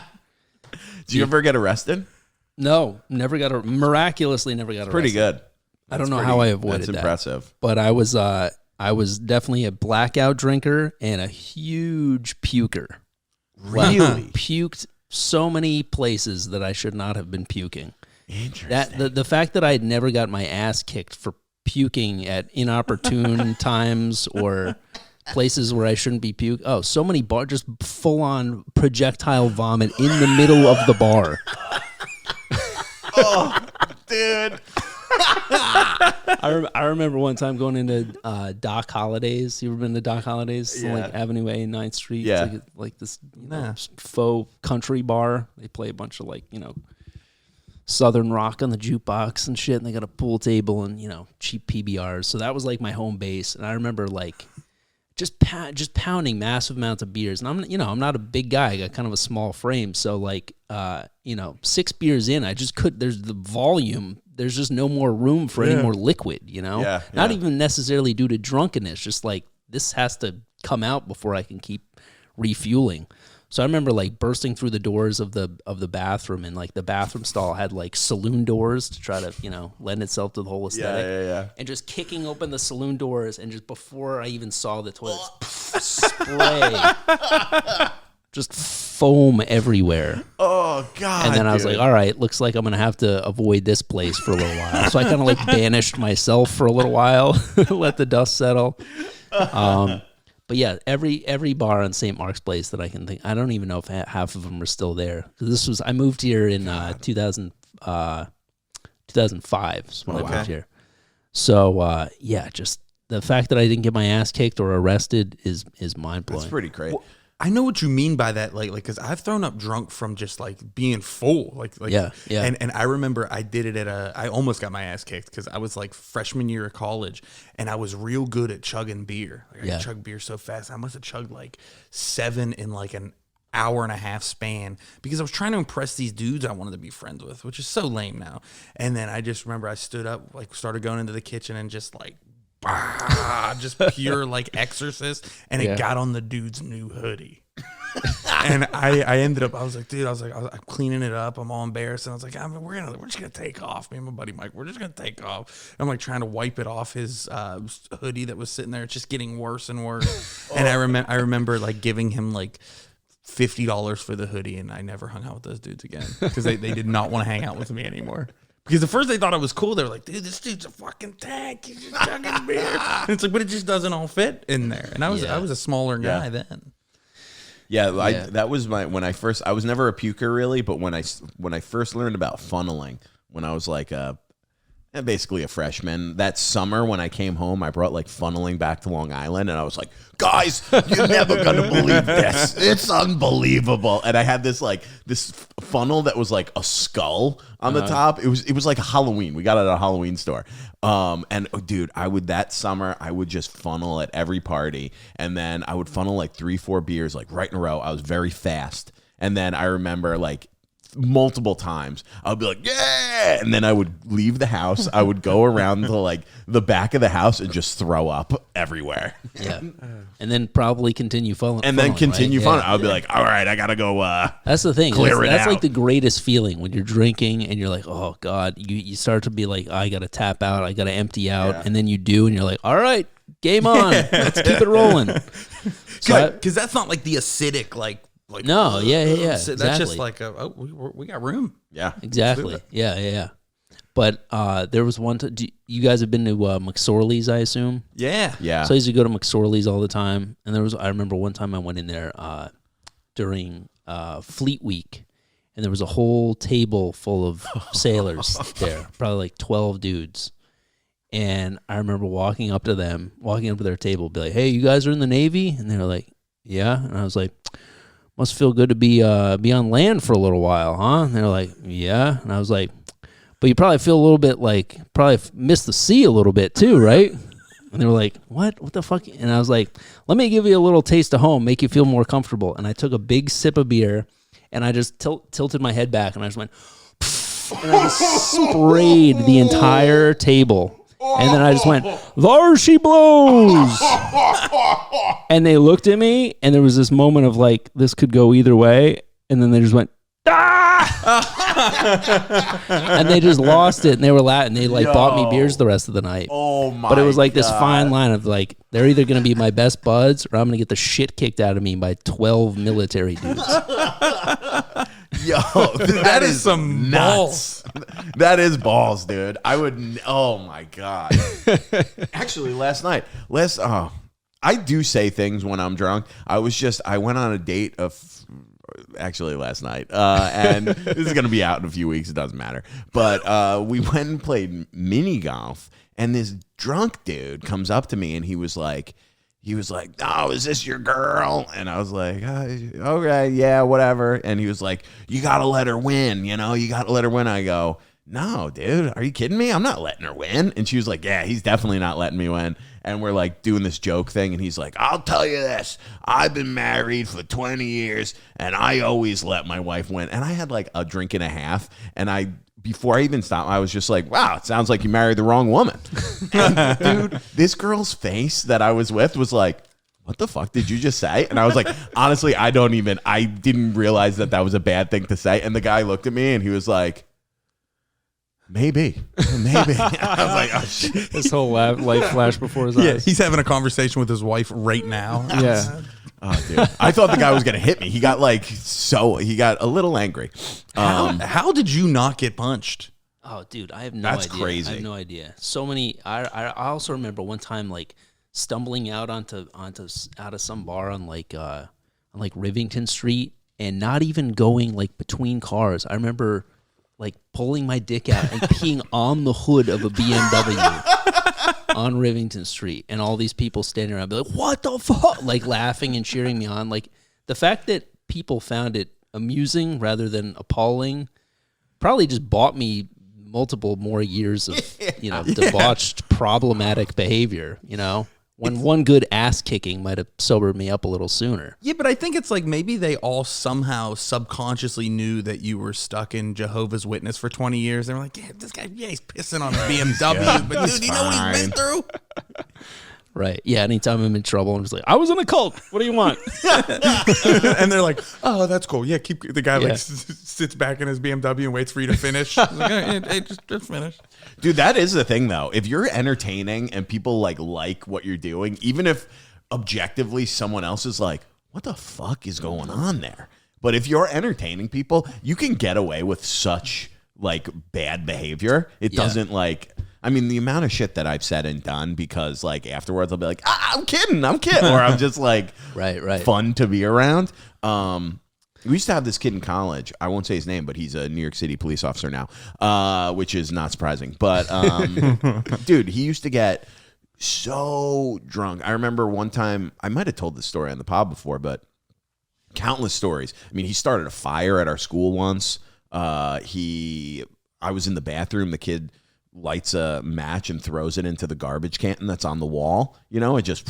Speaker 1: Did you ever get arrested?
Speaker 3: No, miraculously never got arrested.
Speaker 1: Pretty good.
Speaker 3: I don't know how I avoided that.
Speaker 1: That's impressive.
Speaker 3: But I was definitely a blackout drinker and a huge puker.
Speaker 1: Really?
Speaker 3: Puked so many places that I should not have been puking.
Speaker 1: Interesting.
Speaker 3: The fact that I had never got my ass kicked for puking at inopportune times or places where I shouldn't be puking. Oh, so many bars, just full on projectile vomit in the middle of the bar.
Speaker 1: Oh, dude.
Speaker 3: I remember one time going into Doc Holidays. You ever been to Doc Holidays?
Speaker 1: Yeah.
Speaker 3: Like Avenue A, 9th Street.
Speaker 1: Yeah.
Speaker 3: It's like this faux country bar. They play a bunch of Southern rock on the jukebox and shit. And they got a pool table and, cheap PBRs. So that was like my home base. And I remember like just pounding massive amounts of beers. And I'm not a big guy. I got kind of a small frame. So like, 6 beers in, I just there's the volume. There's just no more room for any more liquid, Not even necessarily due to drunkenness, just like this has to come out before I can keep refueling. So I remember like bursting through the doors of the bathroom, and like the bathroom stall had like saloon doors to try to, lend itself to the whole aesthetic.
Speaker 1: Yeah.
Speaker 3: And just kicking open the saloon doors, and just before I even saw the toilet, spray. Just foam everywhere.
Speaker 1: Oh, God.
Speaker 3: And then I was like, all right, looks like I'm going to have to avoid this place for a little while. So I kind of like banished myself for a little while, let the dust settle. But yeah, every bar on St. Mark's Place that I can think, I don't even know if half of them are still there. I moved here in 2005 is when I moved here. So just the fact that I didn't get my ass kicked or arrested is mind blowing.
Speaker 1: That's pretty great.
Speaker 2: Well, I know what you mean by that, like, because I've thrown up drunk from just like being full, like,
Speaker 3: yeah.
Speaker 2: And I remember I did it I almost got my ass kicked because I was like freshman year of college, and I was real good at chugging beer. Like, I chug beer so fast, I must have chugged like 7 in like an hour and a half span because I was trying to impress these dudes I wanted to be friends with, which is so lame now. And then I just remember I stood up, like started going into the kitchen and just like. Just pure like exorcist, and it got on the dude's new hoodie. And I ended up, I was like, dude, I'm cleaning it up. I'm all embarrassed. And I was like, we're just going to take off. Me and my buddy Mike, we're just going to take off. And I'm like trying to wipe it off his hoodie that was sitting there. It's just getting worse and worse. And I remember like giving him like $50 for the hoodie. And I never hung out with those dudes again because they did not want to hang out with me anymore. Because at first they thought I was cool. They were like, dude, this dude's a fucking tank. He's just chugging beer. And it's like, but it just doesn't all fit in there. And I was a smaller guy then.
Speaker 1: Yeah, that was when I first. I was never a puker really, but when I first learned about funneling, when I was like basically a freshman, that summer when I came home, I brought like funneling back to Long Island, and I was like, guys, you're never gonna believe this. It's unbelievable. And I had this funnel that was like a skull on the top. It was like a Halloween. We got it at a Halloween store. And dude, that summer I would just funnel at every party, and then I would funnel like 3-4 beers like right in a row. I was very fast. And then I remember like multiple times I would be like, yeah, and then I would leave the house. I would go around to like the back of the house and just throw up everywhere.
Speaker 3: Yeah. And then probably continue funneling.
Speaker 1: And then continue
Speaker 3: right?
Speaker 1: funneling. I would be like, all right, I gotta go
Speaker 3: that's the thing.
Speaker 1: Clear
Speaker 3: That's
Speaker 1: out.
Speaker 3: like the greatest feeling when you're drinking and you're like, oh God, you start to be like, I gotta tap out, I gotta empty out.
Speaker 1: Yeah.
Speaker 3: And then you do, and you're like, all right, game on. Let's keep it rolling.
Speaker 2: Because that's not like the acidic, like
Speaker 3: no, yeah.
Speaker 2: That's
Speaker 3: Exactly.
Speaker 2: just like we got room.
Speaker 1: Yeah,
Speaker 3: Exactly. Yeah. But there was one time, you guys have been to McSorley's, I assume?
Speaker 2: Yeah.
Speaker 3: So I used to go to McSorley's all the time. And I remember one time I went in there during Fleet Week, and there was a whole table full of sailors there, probably like 12 dudes. And I remember walking up to their table, be like, hey, you guys are in the Navy? And they were like, yeah. And I was like, must feel good to be on land for a little while, huh? And they're like, yeah. And I was like, but you probably feel a little bit like, probably miss the sea a little bit too, right? And they were like, what? What the fuck? And I was like, let me give you a little taste of home, make you feel more comfortable. And I took a big sip of beer, and I just tilted my head back, and I just went, and I just sprayed the entire table. And then I just went, there she blows. And they looked at me, and there was this moment of like, this could go either way. And then they just went, and they just lost it, and they were laughing. They like bought me beers the rest of the night.
Speaker 1: Oh my!
Speaker 3: But it was like this
Speaker 1: God.
Speaker 3: fine line of like, they're either going to be my best buds, or I'm going to get the shit kicked out of me by 12 military dudes.
Speaker 1: Yo, that is
Speaker 2: some
Speaker 1: nuts. That is balls, dude. I would. Oh my God. Actually, last night, I do say things when I'm drunk. I went on a date actually last night, and this is gonna be out in a few weeks. It doesn't matter. But we went and played mini golf, and this drunk dude comes up to me, and he was like, "Oh, is this your girl?" And I was like, "Okay, yeah, whatever." And he was like, "You gotta let her win, you gotta let her win." I go, "No, dude, are you kidding me? I'm not letting her win." And she was like, "Yeah, he's definitely not letting me win." And we're like doing this joke thing, and he's like, "I'll tell you this, I've been married for 20 years, and I always let my wife win." And I had like a drink and a half, and before I even stopped, I was just like, wow, it sounds like you married the wrong woman. And, dude, this girl's face that I was with was like, what the fuck did you just say? And I was like, honestly, I didn't realize that was a bad thing to say. And the guy looked at me, and he was like, maybe. I was like, oh, shit.
Speaker 3: This whole life flash before his
Speaker 2: Yeah,
Speaker 3: eyes.
Speaker 2: he's having a conversation with his wife right now.
Speaker 3: Yeah.
Speaker 1: Oh, dude. I thought the guy was going to hit me. He got he got a little angry.
Speaker 2: How did you not get punched?
Speaker 3: Oh, dude, I have no
Speaker 1: That's
Speaker 3: idea.
Speaker 1: crazy.
Speaker 3: I have no idea. So many. I also remember one time like stumbling out out of some bar on Rivington Street, and not even going like between cars. I remember like pulling my dick out and peeing on the hood of a BMW on Rivington Street, and all these people standing around be like, what the fuck? Like laughing and cheering me on. Like the fact that people found it amusing rather than appalling probably just bought me multiple more years of, debauched, problematic behavior, when one good ass kicking might have sobered me up a little sooner.
Speaker 2: Yeah, but I think it's like maybe they all somehow subconsciously knew that you were stuck in Jehovah's Witness for 20 years. They were like, yeah, this guy, he's pissing on a BMW, but dude, you know what he's been through?
Speaker 3: Right. Yeah. Anytime I'm in trouble, I'm just like, I was in a cult. What do you want?
Speaker 2: And they're like, oh, that's cool. Yeah, keep. The guy
Speaker 3: Yeah.
Speaker 2: sits back in his BMW and waits for you to finish. He's like, hey, just finish.
Speaker 1: Dude, that is the thing though. If you're entertaining and people like what you're doing, even if objectively someone else is like, what the fuck is going on there? But if you're entertaining people, you can get away with such like bad behavior. It doesn't like, I mean, the amount of shit that I've said and done because like afterwards I'll be like, I'm kidding. Or I'm just like
Speaker 3: Right.
Speaker 1: fun to be around. We used to have this kid in college. I won't say his name, but he's a New York City police officer now, which is not surprising. But dude, he used to get so drunk. I remember one time, I might have told this story on the pod before, but countless stories. I mean, he started a fire at our school once. I was in the bathroom. The kid lights a match and throws it into the garbage can that's on the wall. You know, it just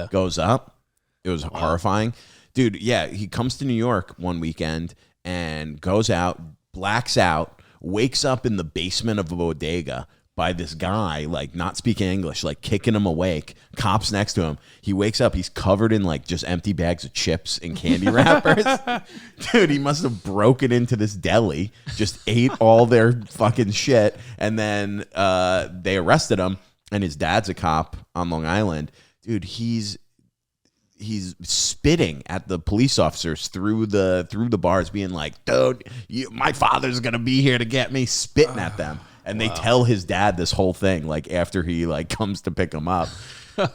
Speaker 1: goes up. It was horrifying. Dude, yeah, he comes to New York one weekend and goes out, blacks out, wakes up in the basement of a bodega by this guy, like not speaking English, like kicking him awake. Cops next to him. He wakes up. He's covered in like just empty bags of chips and candy wrappers. Dude, he must have broken into this deli, just ate all their fucking shit. And then they arrested him. And his dad's a cop on Long Island. Dude, he's spitting at the police officers through the bars, being like, dude, my father's going to be here to get me, spitting at them. And they tell his dad this whole thing, like, after he, like, comes to pick him up.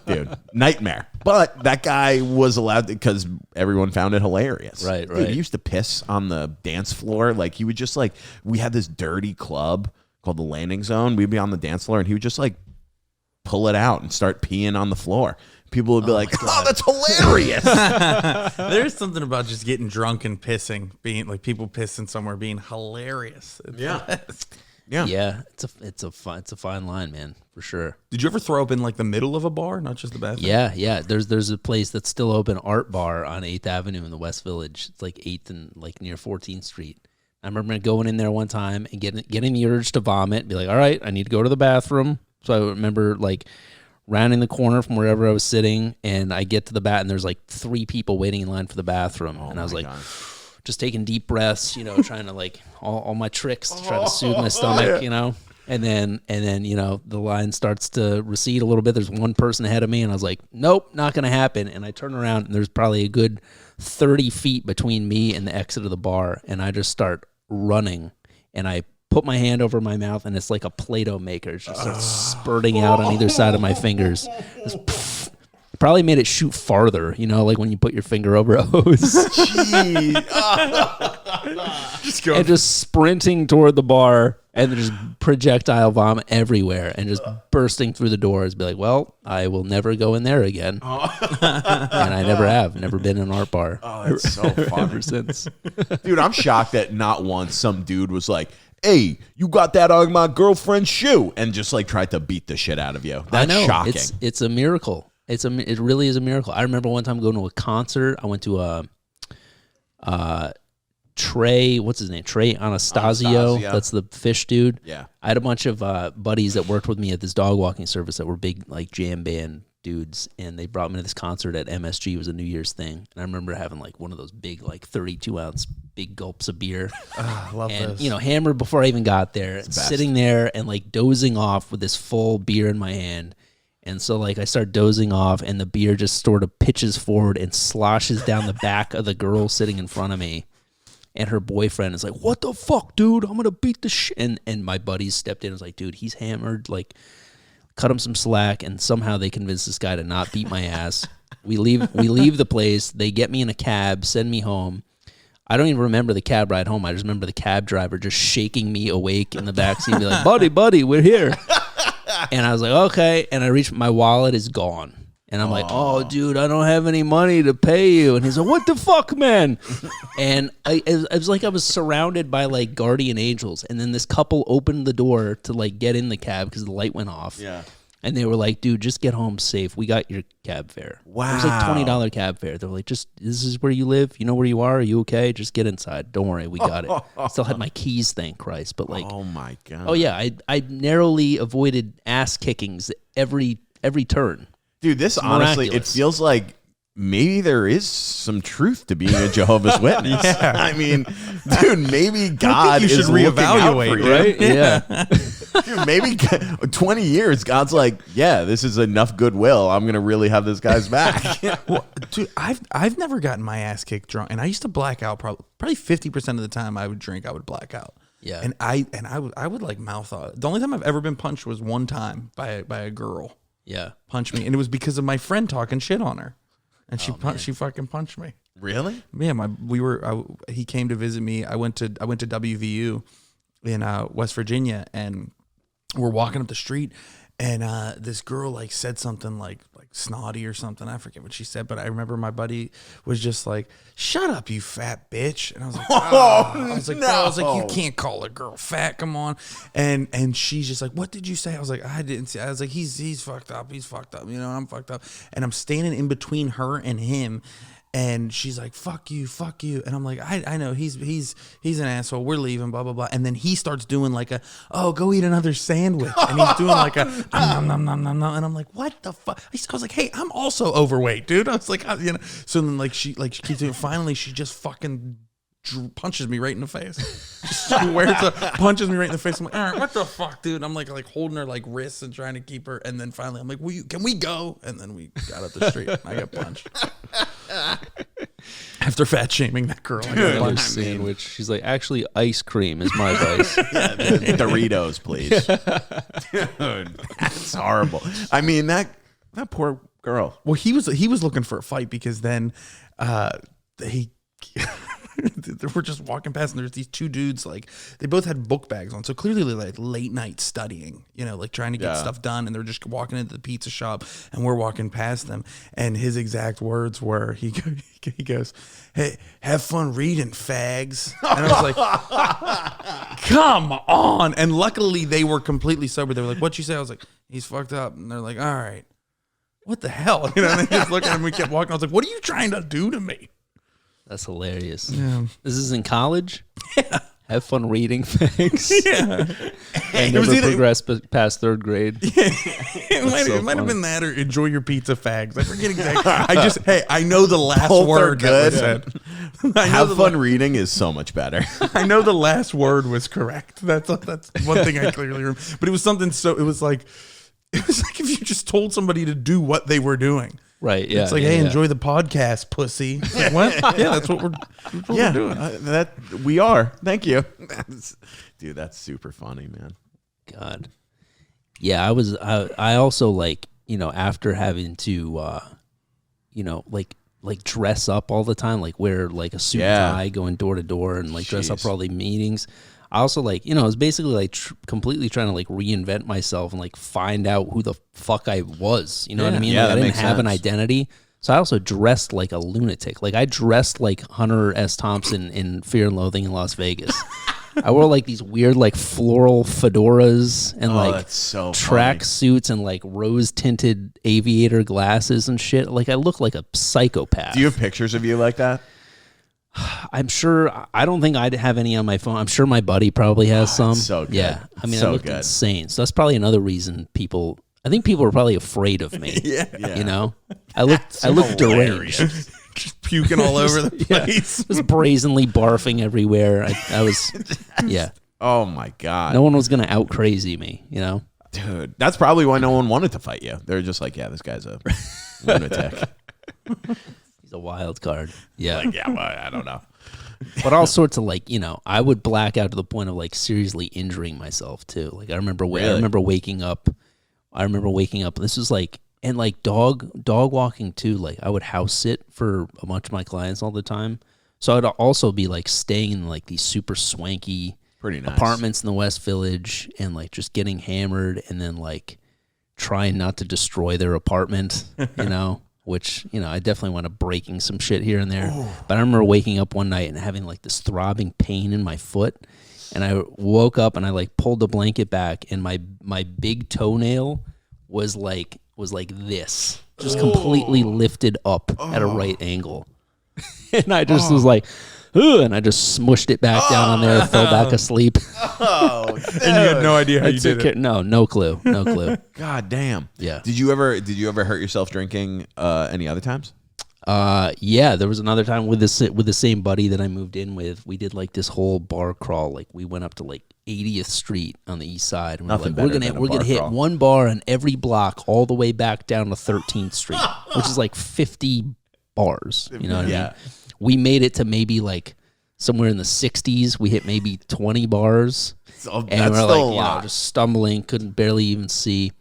Speaker 1: Dude, nightmare. But that guy was allowed to, because everyone found it hilarious.
Speaker 3: Right.
Speaker 1: Dude, he used to piss on the dance floor. Like, he would just, like, we had this dirty club called the Landing Zone. We'd be on the dance floor, and he would just, like, pull it out and start peeing on the floor. People would be like, oh, that's hilarious.
Speaker 2: There's something about just getting drunk and pissing, being like people pissing somewhere being hilarious.
Speaker 3: Yeah. It's a fine line, man, for sure.
Speaker 2: Did you ever throw up in like the middle of a bar, not just the bathroom?
Speaker 3: Yeah. There's a place that's still open, Art Bar on 8th Avenue in the West Village. It's like 8th and like near 14th Street. I remember going in there one time and getting the urge to vomit and be like, all right, I need to go to the bathroom. So I remember like rounding the corner from wherever I was sitting, and I get to the and there's like 3 people waiting in line for the bathroom. And I was like, just taking deep breaths, you know, trying to like all my tricks to try to soothe my stomach, you know. And then, you know, the line starts to recede a little bit. There's one person ahead of me, and I was like, nope, not going to happen. And I turn around, and there's probably a good 30 feet between me and the exit of the bar. And I just start running, and I put my hand over my mouth, and it's like a Play-Doh maker. It just starts spurting out on either side of my fingers. Probably made it shoot farther, you know, like when you put your finger over a hose. And just sprinting toward the bar, and then just projectile vomit everywhere, and just bursting through the doors. Be like, well, I will never go in there again. And I never have. Never been in an Art Bar.
Speaker 1: Oh, that's so funny.
Speaker 3: Ever since.
Speaker 1: Dude, I'm shocked that not once some dude was like, hey, you got that on my girlfriend's shoe, and just like tried to beat the shit out of you. That's
Speaker 3: I know.
Speaker 1: shocking.
Speaker 3: It's a miracle. It really is a miracle. I remember one time going to a concert. I went to Trey, what's his name? Trey Anastasio. That's the fish dude.
Speaker 1: Yeah.
Speaker 3: I had a bunch of buddies that worked with me at this dog walking service that were big like jam band dudes, and they brought me to this concert at MSG. It was a New Year's thing, and I remember having like one of those big like 32-ounce big gulps of beer.
Speaker 2: I love
Speaker 3: and
Speaker 2: this.
Speaker 3: you know, hammered before I even got there, sitting there and like dozing off with this full beer in my hand. And so, like, I start dozing off, and the beer just sort of pitches forward and sloshes down the back of the girl sitting in front of me. And her boyfriend is like, what the fuck, dude? I'm going to beat the shit. And my buddies stepped in and was like, dude, he's hammered. Like, cut him some slack. And somehow they convinced this guy to not beat my ass. We leave the place. They get me in a cab, send me home. I don't even remember the cab ride home. I just remember the cab driver just shaking me awake in the backseat and be like, buddy, we're here. And I was like, okay. And I reached, my wallet is gone. And I'm like, oh, dude, I don't have any money to pay you. And he's like, what the fuck, man? And it was like I was surrounded by, like, guardian angels. And then this couple opened the door to, like, get in the cab because the light went off.
Speaker 1: Yeah.
Speaker 3: And they were like, dude, just get home safe. We got your cab fare.
Speaker 1: Wow.
Speaker 3: It was like $20 cab fare. They were like, this is where you live? You know where you are? Are you okay? Just get inside. Don't worry. We got it. Still had my keys, thank Christ. But, like,
Speaker 1: oh, my God.
Speaker 3: Oh, yeah. I narrowly avoided ass kickings every turn.
Speaker 1: Dude, this honestly,
Speaker 3: miraculous.
Speaker 1: it feels like maybe there is some truth to being a Jehovah's Witness.
Speaker 2: Yeah.
Speaker 1: I mean, dude, maybe God
Speaker 2: you should
Speaker 1: is looking out for
Speaker 2: reevaluate,
Speaker 1: you.
Speaker 2: right?
Speaker 3: Yeah.
Speaker 1: Dude, maybe 20 years, God's like, yeah, this is enough goodwill. I'm going to really have this guy's back.
Speaker 2: Well, dude, I've never gotten my ass kicked drunk, and I used to black out probably 50% of the time I would drink, I would black out.
Speaker 3: Yeah.
Speaker 2: And I would like mouth off. The only time I've ever been punched was one time by a girl.
Speaker 3: Yeah.
Speaker 2: Punched me, and it was because of my friend talking shit on her, and she fucking punched me.
Speaker 1: Really?
Speaker 2: Yeah, he came to visit me. I went to WVU in West Virginia, and we're walking up the street, and this girl like said something like snotty or something. I forget what she said, but I remember my buddy was just like, "Shut up, you fat bitch!" And I was like, I was like, you can't call a girl fat. Come on. And she's just like, "What did you say?" I was like, "I didn't say." I was like, "He's fucked up. He's fucked up. You know, I'm fucked up." And I'm standing in between her and him. And she's like, fuck you. And I'm like, I know he's an asshole. We're leaving, blah, blah, blah. And then he starts doing like go eat another sandwich. And he's doing like nom, nom, nom, nom, nom. And I'm like, what the fuck? I was like, hey, I'm also overweight, dude. I was like, so then she keeps doing it. Finally, she just fucking punches me right in the face. Just squares up, punches me right in the face. I'm like, all right, what the fuck, dude? I'm like holding her like wrists and trying to keep her. And then finally, I'm like, can we go? And then we got up the street. And I got punched. After fat shaming that girl, I got
Speaker 3: Another
Speaker 2: punched.
Speaker 3: sandwich. She's like, actually, ice cream is my vice.
Speaker 1: Doritos, please. Dude, that's horrible. I mean, that poor girl.
Speaker 2: Well, he was looking for a fight because then they were just walking past, and there's these two dudes, like they both had book bags on, so clearly like late night studying, like trying to get stuff done, and they're just walking into the pizza shop, and we're walking past them, and his exact words were, he goes, "Hey, have fun reading, fags." And I was like, come on. And luckily they were completely sober. They were like, "What'd you say?" I was like, "He's fucked up." And they're like, "All right, what the hell?" And they just looked at him. We kept walking. I was like, "What are you trying to do to me?"
Speaker 3: That's hilarious.
Speaker 2: Yeah.
Speaker 3: This is in college? Yeah. Have fun reading, thanks.
Speaker 2: Yeah.
Speaker 3: And never progress past third grade.
Speaker 2: It might have been that, or enjoy your pizza, fags. I forget exactly. I know the last
Speaker 1: Both are
Speaker 2: word that was
Speaker 1: good.
Speaker 2: said.
Speaker 1: Have fun reading is so much better.
Speaker 2: I know the last word was correct. That's one thing I clearly remember. But it was something it was like if you just told somebody to do what they were doing.
Speaker 3: Right, yeah.
Speaker 2: It's like, hey, enjoy the podcast, pussy. Like, what? Yeah, that's what we're doing.
Speaker 1: That we are. Thank you. Dude, that's super funny, man.
Speaker 3: God. Yeah, I also like, after having to, like dress up all the time, like wear like a suit and tie going door to door and like dress up for all the meetings. I also like, it was basically like completely trying to like reinvent myself and like find out who the fuck I was. You know what I mean?
Speaker 1: Yeah,
Speaker 3: like, I
Speaker 1: that
Speaker 3: didn't
Speaker 1: makes
Speaker 3: have an
Speaker 1: sense.
Speaker 3: identity. So I also dressed like a lunatic. Like I dressed like Hunter S. Thompson in Fear and Loathing in Las Vegas. I wore like these weird like floral fedoras and like
Speaker 1: that's so
Speaker 3: track suits and like rose tinted aviator glasses and shit. Like I look like a psychopath.
Speaker 1: Do you have pictures of you like that?
Speaker 3: I'm sure. I don't think I'd have any on my phone. I'm sure my buddy probably has some.
Speaker 1: So good.
Speaker 3: Yeah. I mean,
Speaker 1: So
Speaker 3: I looked
Speaker 1: good.
Speaker 3: insane. So that's probably another reason I think people are probably afraid of me.
Speaker 1: Yeah.
Speaker 3: I looked deranged.
Speaker 2: Just puking all over the place.
Speaker 3: Just brazenly barfing everywhere. I was, yeah.
Speaker 1: Oh my God.
Speaker 3: No one was gonna out crazy me.
Speaker 1: Dude, that's probably why no one wanted to fight you. They're just like, yeah, this guy's a lunatic.
Speaker 3: He's a wild card. Yeah.
Speaker 1: Like, yeah, well, I don't know.
Speaker 3: But all sorts of like, I would black out to the point of like seriously injuring myself too. Like I remember waking up. This was like, and like dog walking too. Like I would house sit for a bunch of my clients all the time. So I'd also be like staying in like these super swanky
Speaker 1: Pretty nice.
Speaker 3: apartments in the West Village and like just getting hammered and then like trying not to destroy their apartment, which, I definitely went up breaking some shit here and there. Ooh. But I remember waking up one night and having like this throbbing pain in my foot. And I woke up and I like pulled the blanket back and my big toenail was like this, just completely lifted up at a right angle. And I just was like, and I just smushed it back down on there and fell back asleep.
Speaker 1: Oh, dude.
Speaker 2: And you had no idea how you did it.
Speaker 3: No clue.
Speaker 1: God damn.
Speaker 3: Yeah.
Speaker 1: Did you ever hurt yourself drinking any other times?
Speaker 3: Yeah, there was another time with the same buddy that I moved in with. We did like this whole bar crawl. Like we went up to like 80th Street on the east side. And
Speaker 1: Nothing
Speaker 3: we're
Speaker 1: better
Speaker 3: like,
Speaker 1: than a
Speaker 3: we're gonna
Speaker 1: bar
Speaker 3: hit
Speaker 1: crawl.
Speaker 3: one bar on every block all the way back down to 13th Street, which is like 50 bars. You know what I mean? We made it to maybe like somewhere in the 60s. We hit maybe 20 bars,
Speaker 1: So
Speaker 3: and we're like, just stumbling, couldn't barely even see.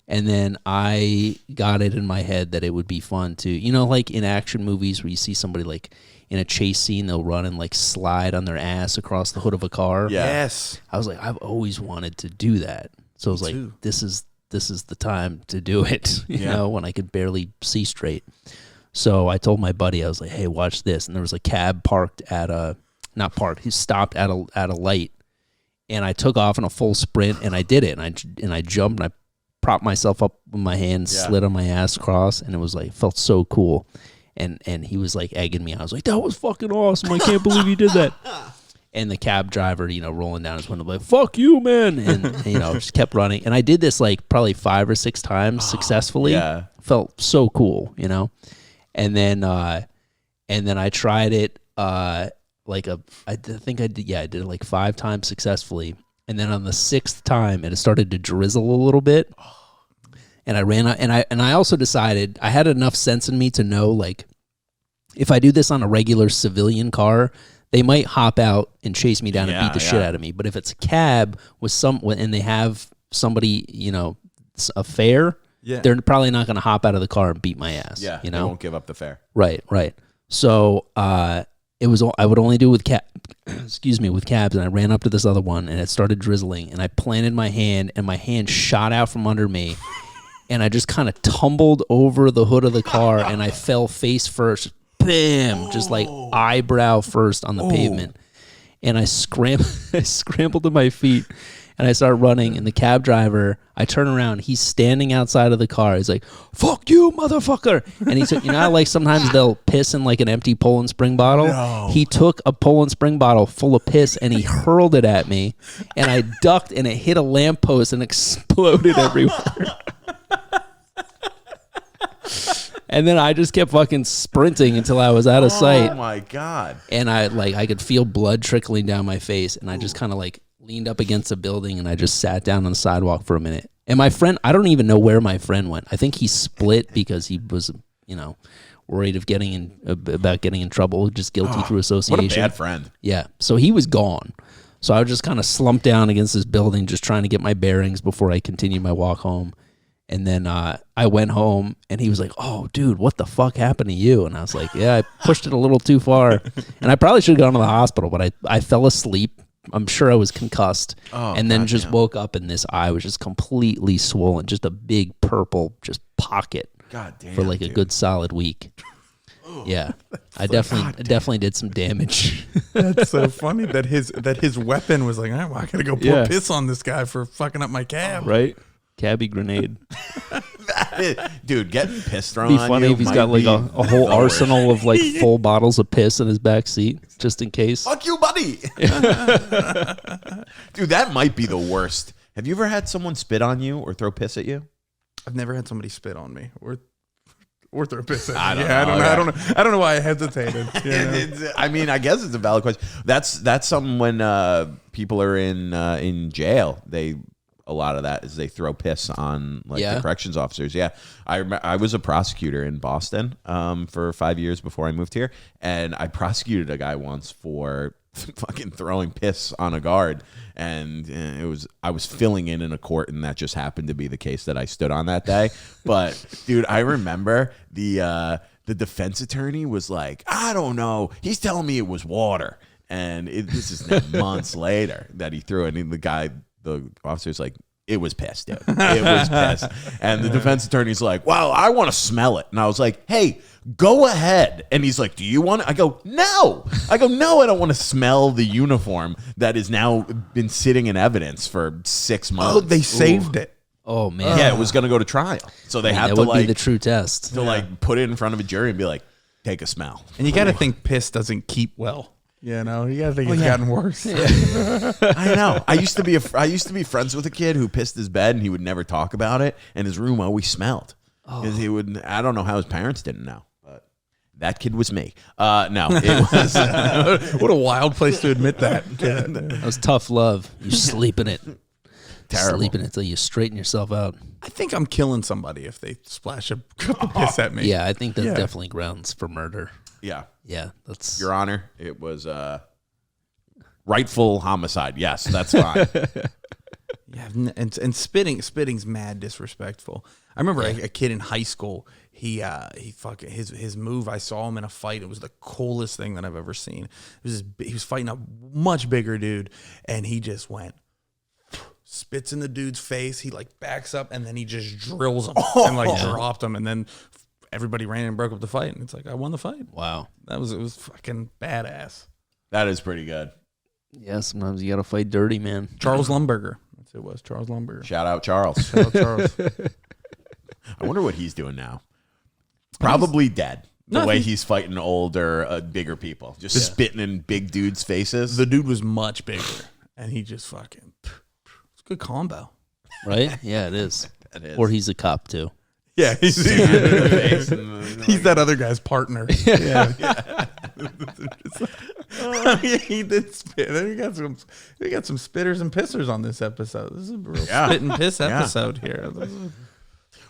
Speaker 3: And then I got it in my head that it would be fun to, like in action movies where you see somebody like in a chase scene, they'll run and like slide on their ass across the hood of a car.
Speaker 1: Yeah.
Speaker 2: Yes.
Speaker 3: I was like, I've always wanted to do that. So I was like,
Speaker 2: too.
Speaker 3: this is the time to do it, you know, when I could barely see straight. So I told my buddy, I was like, hey, watch this. And there was a cab parked at he stopped at a light. And I took off in a full sprint and I did it. And I jumped and I propped myself up with my hand, slid on my ass across, and it was like, felt so cool. And he was like egging me. I was like, that was fucking awesome. I can't believe you did that. And the cab driver, rolling down his window, like, fuck you, man. And, just kept running. And I did this like probably 5 or 6 times successfully.
Speaker 1: Yeah.
Speaker 3: Felt so cool, And then I tried it I think I did it like 5 times successfully. And then on the 6th time, it started to drizzle a little bit. And I ran out, and I also decided I had enough sense in me to know, like, if I do this on a regular civilian car, they might hop out and chase me down and beat the shit out of me. But if it's a cab with and they have somebody, a fare, they're probably not going to hop out of the car and beat my ass.
Speaker 1: Yeah, they won't give up the fare.
Speaker 3: Right. So I would only do it with with cabs, and I ran up to this other one, and it started drizzling, and I planted my hand, and my hand shot out from under me, and I just kind of tumbled over the hood of the car, and I fell face first, bam, just like eyebrow first on the pavement, and I scrambled to my feet, and I started running, and the cab driver, I turn around, he's standing outside of the car. He's like, fuck you, motherfucker. And he took, how like sometimes they'll piss in like an empty Poland Spring bottle? No. He took a Poland Spring bottle full of piss and he hurled it at me. And I ducked and it hit a lamppost and exploded everywhere. And then I just kept fucking sprinting until I was out of sight.
Speaker 1: Oh my God.
Speaker 3: And I could feel blood trickling down my face. And I just kind of like leaned up against a building and I just sat down on the sidewalk for a minute. And my friend, I don't even know where my friend went. I think he split because he was, worried of getting in trouble, just guilty through association.
Speaker 1: What a bad friend.
Speaker 3: Yeah. So he was gone. So I was just kind of slumped down against this building, just trying to get my bearings before I continued my walk home. And then I went home and he was like, oh, dude, what the fuck happened to you? And I was like, yeah, I pushed it a little too far. And I probably should have gone to the hospital, but I fell asleep. I'm sure I was concussed. And then just woke up and this eye was just completely swollen, just a big purple just pocket for like a good solid week. Yeah, I definitely did some damage.
Speaker 2: That's so funny that his weapon was like, well, I gotta go pour piss on this guy for fucking up my cab.
Speaker 3: Right? Cabbie grenade.
Speaker 1: Dude, getting pissed thrown
Speaker 3: It'd be
Speaker 1: on
Speaker 3: funny
Speaker 1: you
Speaker 3: if he's
Speaker 1: might
Speaker 3: got like
Speaker 1: be
Speaker 3: a whole
Speaker 1: the
Speaker 3: arsenal
Speaker 1: worst.
Speaker 3: of like full bottles of piss in his back seat, just in case.
Speaker 1: Fuck you, buddy. Dude, that might be the worst. Have you ever had someone spit on you or throw piss at you?
Speaker 2: I've never had somebody spit on me or throw piss at me.
Speaker 1: I don't know.
Speaker 2: I don't know why I hesitated.
Speaker 1: I mean, I guess it's a valid question. That's something when people are in jail. A lot of that is they throw piss on the corrections officers. Yeah, I was a prosecutor in Boston for 5 years before I moved here, and I prosecuted a guy once for fucking throwing piss on a guard, and I was filling in a court, and that just happened to be the case that I stood on that day. But dude, I remember the defense attorney was like, I don't know, he's telling me it was water, and this is months later that he threw it, and the officer's like, it was piss, dude. It was piss. And the defense attorney's like, wow, I want to smell it. And I was like, hey, go ahead. And he's like, do you want it? I go, no. I don't want to smell the uniform that has now been sitting in evidence for 6 months.
Speaker 2: Oh, they saved it.
Speaker 3: Oh, man.
Speaker 1: Yeah, it was going to go to trial. So they had
Speaker 3: that
Speaker 1: to
Speaker 3: would be the true test.
Speaker 1: to put it in front of a jury and be like, take a smell.
Speaker 2: And you got to think piss doesn't keep well. You know, you gotta think it's gotten worse.
Speaker 1: I know. I used to be friends with a kid who pissed his bed and he would never talk about it, and his room always smelled. Because he would. I don't know how his parents didn't know, but that kid was me. No, it was.
Speaker 2: What a wild place to admit that.
Speaker 3: That was tough love. You sleep in it.
Speaker 1: Terrible.
Speaker 3: Sleep in it until you straighten yourself out.
Speaker 2: I think I'm killing somebody if they splash a cup of piss at me.
Speaker 3: Yeah, I think that's definitely grounds for murder.
Speaker 1: Yeah.
Speaker 3: Yeah, that's
Speaker 1: Your Honor, it was rightful homicide. Yes, that's fine.
Speaker 2: Yeah, and spitting's mad disrespectful. I remember a kid in high school. He fucking his move. I saw him in a fight. It was the coolest thing that I've ever seen. He was fighting a much bigger dude, and he just went. Spits in the dude's face. He like backs up and then he just drills him and like dropped him. And then everybody ran and broke up the fight. And it's like, I won the fight.
Speaker 3: wow.
Speaker 2: It was fucking badass.
Speaker 1: That is pretty good.
Speaker 3: Yeah, sometimes you gotta fight dirty, man.
Speaker 2: Charles Lumberger. That's who it was. Charles Lumberger.
Speaker 1: Shout out Charles.
Speaker 2: Shout out Charles.
Speaker 1: I wonder what he's doing now. Probably dead. The
Speaker 2: No,
Speaker 1: way he's fighting older, bigger people. Just spitting in big dudes' faces.
Speaker 2: The dude was much bigger. And he just fucking... It's a good combo.
Speaker 3: Right? Yeah, it is.
Speaker 1: It is.
Speaker 3: Or he's a cop too.
Speaker 2: Yeah, he's that other guy's partner. Yeah. He did spit. We got some spitters and pissers on this episode. This is a real spit and piss episode here.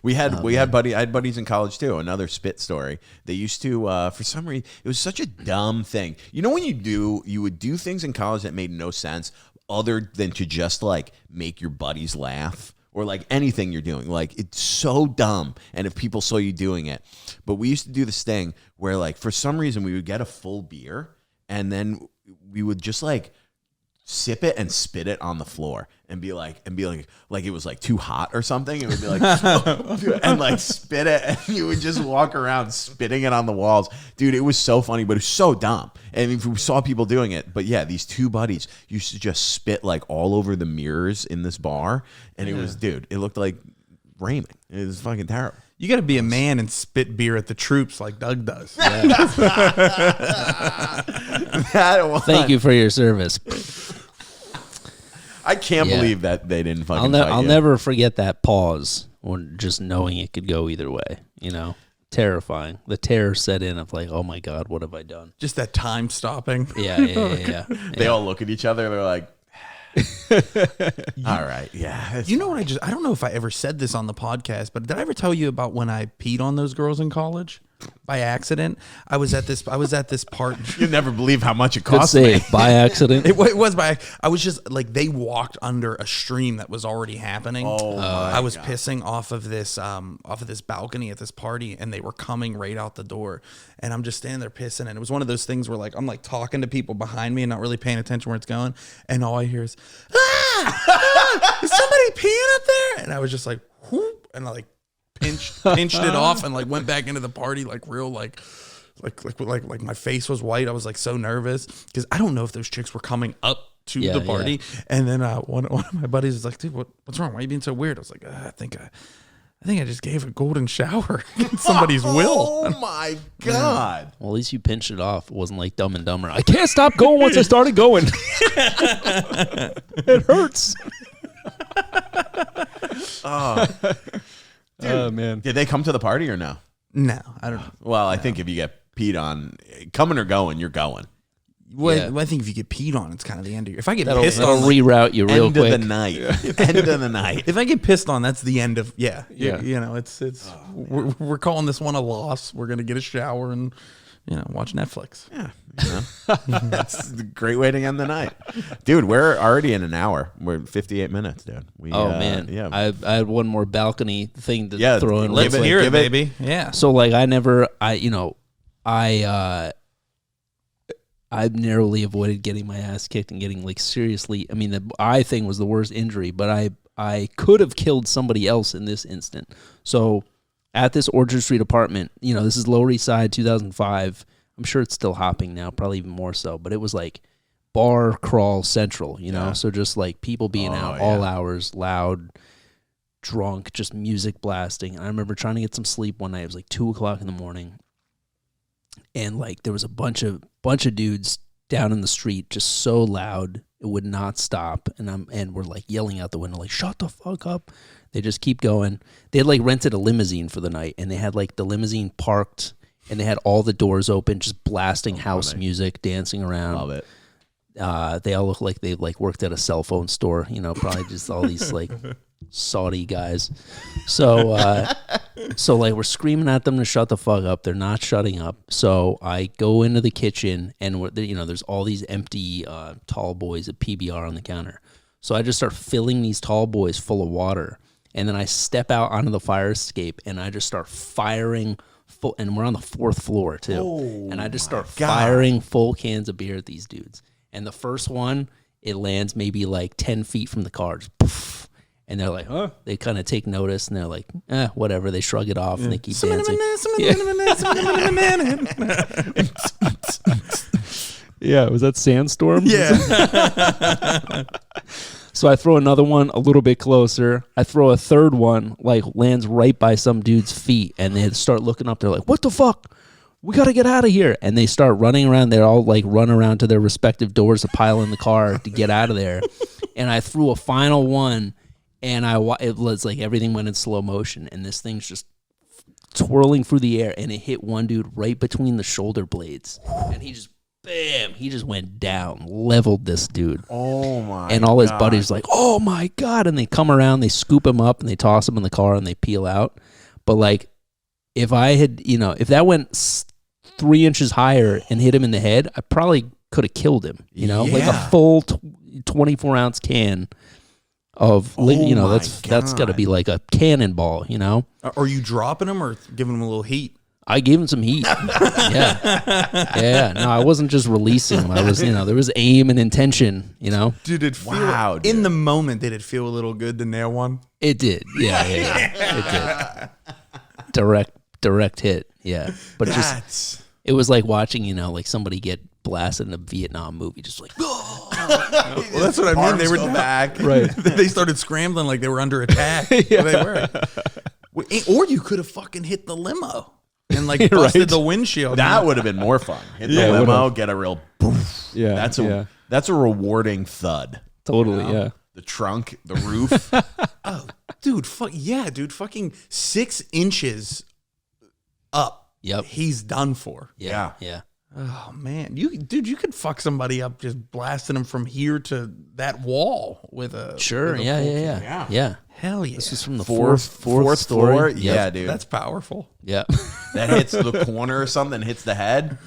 Speaker 1: I had buddies in college too. Another spit story. They used to, for some reason, it was such a dumb thing. You know when you would do things in college that made no sense other than to just like make your buddies laugh or like anything you're doing. Like it's so dumb. And if people saw you doing it, but we used to do this thing where like for some reason we would get a full beer and then we would just like sip it and spit it on the floor and be like it was like too hot or something. It would be like and like spit it, and you would just walk around spitting it on the walls. Dude, it was so funny, but it was so dumb. And if we saw people doing it, but yeah, these two buddies used to just spit like all over the mirrors in this bar, and it was, dude, it looked like raining. It was fucking terrible.
Speaker 2: You got to be a man and spit beer at the troops like Doug does.
Speaker 3: Thank you for your service.
Speaker 1: I can't believe that they didn't fucking
Speaker 3: I'll never forget that pause when just knowing it could go either way, you know? Terrifying. The terror set in of like, oh my God, what have I done?
Speaker 2: Just that time stopping.
Speaker 3: Yeah.
Speaker 1: They all look at each other. They're like, all right, yeah.
Speaker 2: You know what I don't know if I ever said this on the podcast, but did I ever tell you about when I peed on those girls in college by accident? I was at this part.
Speaker 1: You'll never believe how much it
Speaker 3: Could
Speaker 1: cost
Speaker 3: say
Speaker 1: me.
Speaker 3: by accident.
Speaker 2: It was by. I was just like they walked under a stream that was already happening. I was pissing off of this balcony at this party, and they were coming right out the door, and I'm just standing there pissing, and it was one of those things where like I'm like talking to people behind me and not really paying attention where it's going, and all I hear is is somebody peeing up there? And I was just like, whoop, and I like pinched it off and like went back into the party like real like my face was white. I was like so nervous because I don't know if those chicks were coming up to the party. And then one of my buddies was like, dude, what's wrong? Why are you being so weird? I was like, I think I just gave a golden shower against somebody's will.
Speaker 1: Oh my God.
Speaker 3: Well, at least you pinched it off. It wasn't like Dumb and Dumber. I can't stop going once I started going. It hurts.
Speaker 1: Oh, man. Did they come to the party or no?
Speaker 2: No, I don't know.
Speaker 1: Well, I think if you get peed on, coming or going, you're going.
Speaker 2: Well, I think if you get peed on, it's kind of the end of your... If I get
Speaker 3: That'll
Speaker 2: pissed on...
Speaker 3: reroute you real
Speaker 1: End
Speaker 3: quick.
Speaker 1: of the night. End of the night.
Speaker 2: If I get pissed on, that's the end of... Yeah. You know, it's we're calling this one a loss. We're going to get a shower and, you know, watch Netflix.
Speaker 1: Yeah. You know? That's a great way to end the night. Dude, we're already in an hour. We're 58 minutes, dude.
Speaker 3: Man.
Speaker 1: Yeah.
Speaker 3: I had one more balcony thing to throw in.
Speaker 2: Let's
Speaker 3: real quick.
Speaker 2: hear it, baby. Yeah.
Speaker 3: So like I've narrowly avoided getting my ass kicked and getting like seriously. I mean, the eye thing was the worst injury, but I could have killed somebody else in this instant. So at this Orchard Street apartment, you know, this is Lower East Side, 2005. I'm sure it's still hopping now, probably even more so. But it was like bar crawl central, you know. So just like people being out all hours, loud, drunk, just music blasting. And I remember trying to get some sleep one night. It was like 2:00 in the morning. And like there was a bunch of dudes down in the street, just so loud it would not stop. And we're like yelling out the window, like, shut the fuck up. They just keep going. They had like rented a limousine for the night, and they had like the limousine parked, and they had all the doors open, just blasting house music, dancing around.
Speaker 1: Love it.
Speaker 3: They all look like they like worked at a cell phone store, you know, probably just all these like Saudi guys. So like we're screaming at them to shut the fuck up. They're not shutting up. So I go into the kitchen, and there's all these empty tall boys at PBR on the counter. So I just start filling these tall boys full of water, and then I step out onto the fire escape, and I just start firing full. And we're on the 4th floor too, and I just start firing full cans of beer at these dudes. And the first one, it lands maybe like 10 feet from the car. Just poof. And they're like, huh? They kind of take notice, and they're like, whatever. They shrug it off, and they keep dancing. Yeah, was that Sandstorm?
Speaker 2: Yeah.
Speaker 3: So I throw another one a little bit closer. I throw a third one, like lands right by some dude's feet, and they start looking up. They're like, what the fuck? We got to get out of here. And they start running around. They're all like run around to their respective doors to pile in the car to get out of there. And I threw a final one, and it was like everything went in slow motion. And this thing's just twirling through the air, and it hit one dude right between the shoulder blades. And he just, bam, he just went down, leveled this dude.
Speaker 1: Oh, my
Speaker 3: And all his buddies like, oh, my God. And they come around, they scoop him up, and they toss him in the car, and they peel out. But like, if that went 3 inches higher and hit him in the head, I probably could have killed him. Like a full 24-ounce can of, that's got to be like a cannonball.
Speaker 2: Are you dropping them or giving them a little heat?
Speaker 3: I gave him some heat. Yeah. No, I wasn't just releasing him. I was, there was aim and intention.
Speaker 2: Dude, it feel in the moment. Did it feel a little good to nail one?
Speaker 3: It did. Yeah. It did. Direct hit. Yeah, but it was like watching, like somebody get blasted in a Vietnam movie, just like.
Speaker 2: Well, that's what I mean. They were back,
Speaker 3: right?
Speaker 2: They started scrambling like they were under attack.
Speaker 3: Yeah.
Speaker 2: They were. Or you could have fucking hit the limo and like busted the windshield.
Speaker 1: That would have been more fun. Hit the limo, get a real poof.
Speaker 3: Yeah,
Speaker 1: that's a rewarding thud.
Speaker 3: Totally. Yeah.
Speaker 1: The trunk, the roof.
Speaker 2: Oh, dude, dude, fucking 6 inches up.
Speaker 3: Yep.
Speaker 2: He's done for.
Speaker 3: Yeah.
Speaker 2: Oh man, you could fuck somebody up just blasting them from here to that wall with a
Speaker 3: sure.
Speaker 2: with a
Speaker 3: Yeah.
Speaker 2: Hell yeah.
Speaker 3: This is from the
Speaker 1: fourth floor. Yeah, dude.
Speaker 2: That's powerful.
Speaker 3: Yeah.
Speaker 1: That hits the corner or something, hits the head.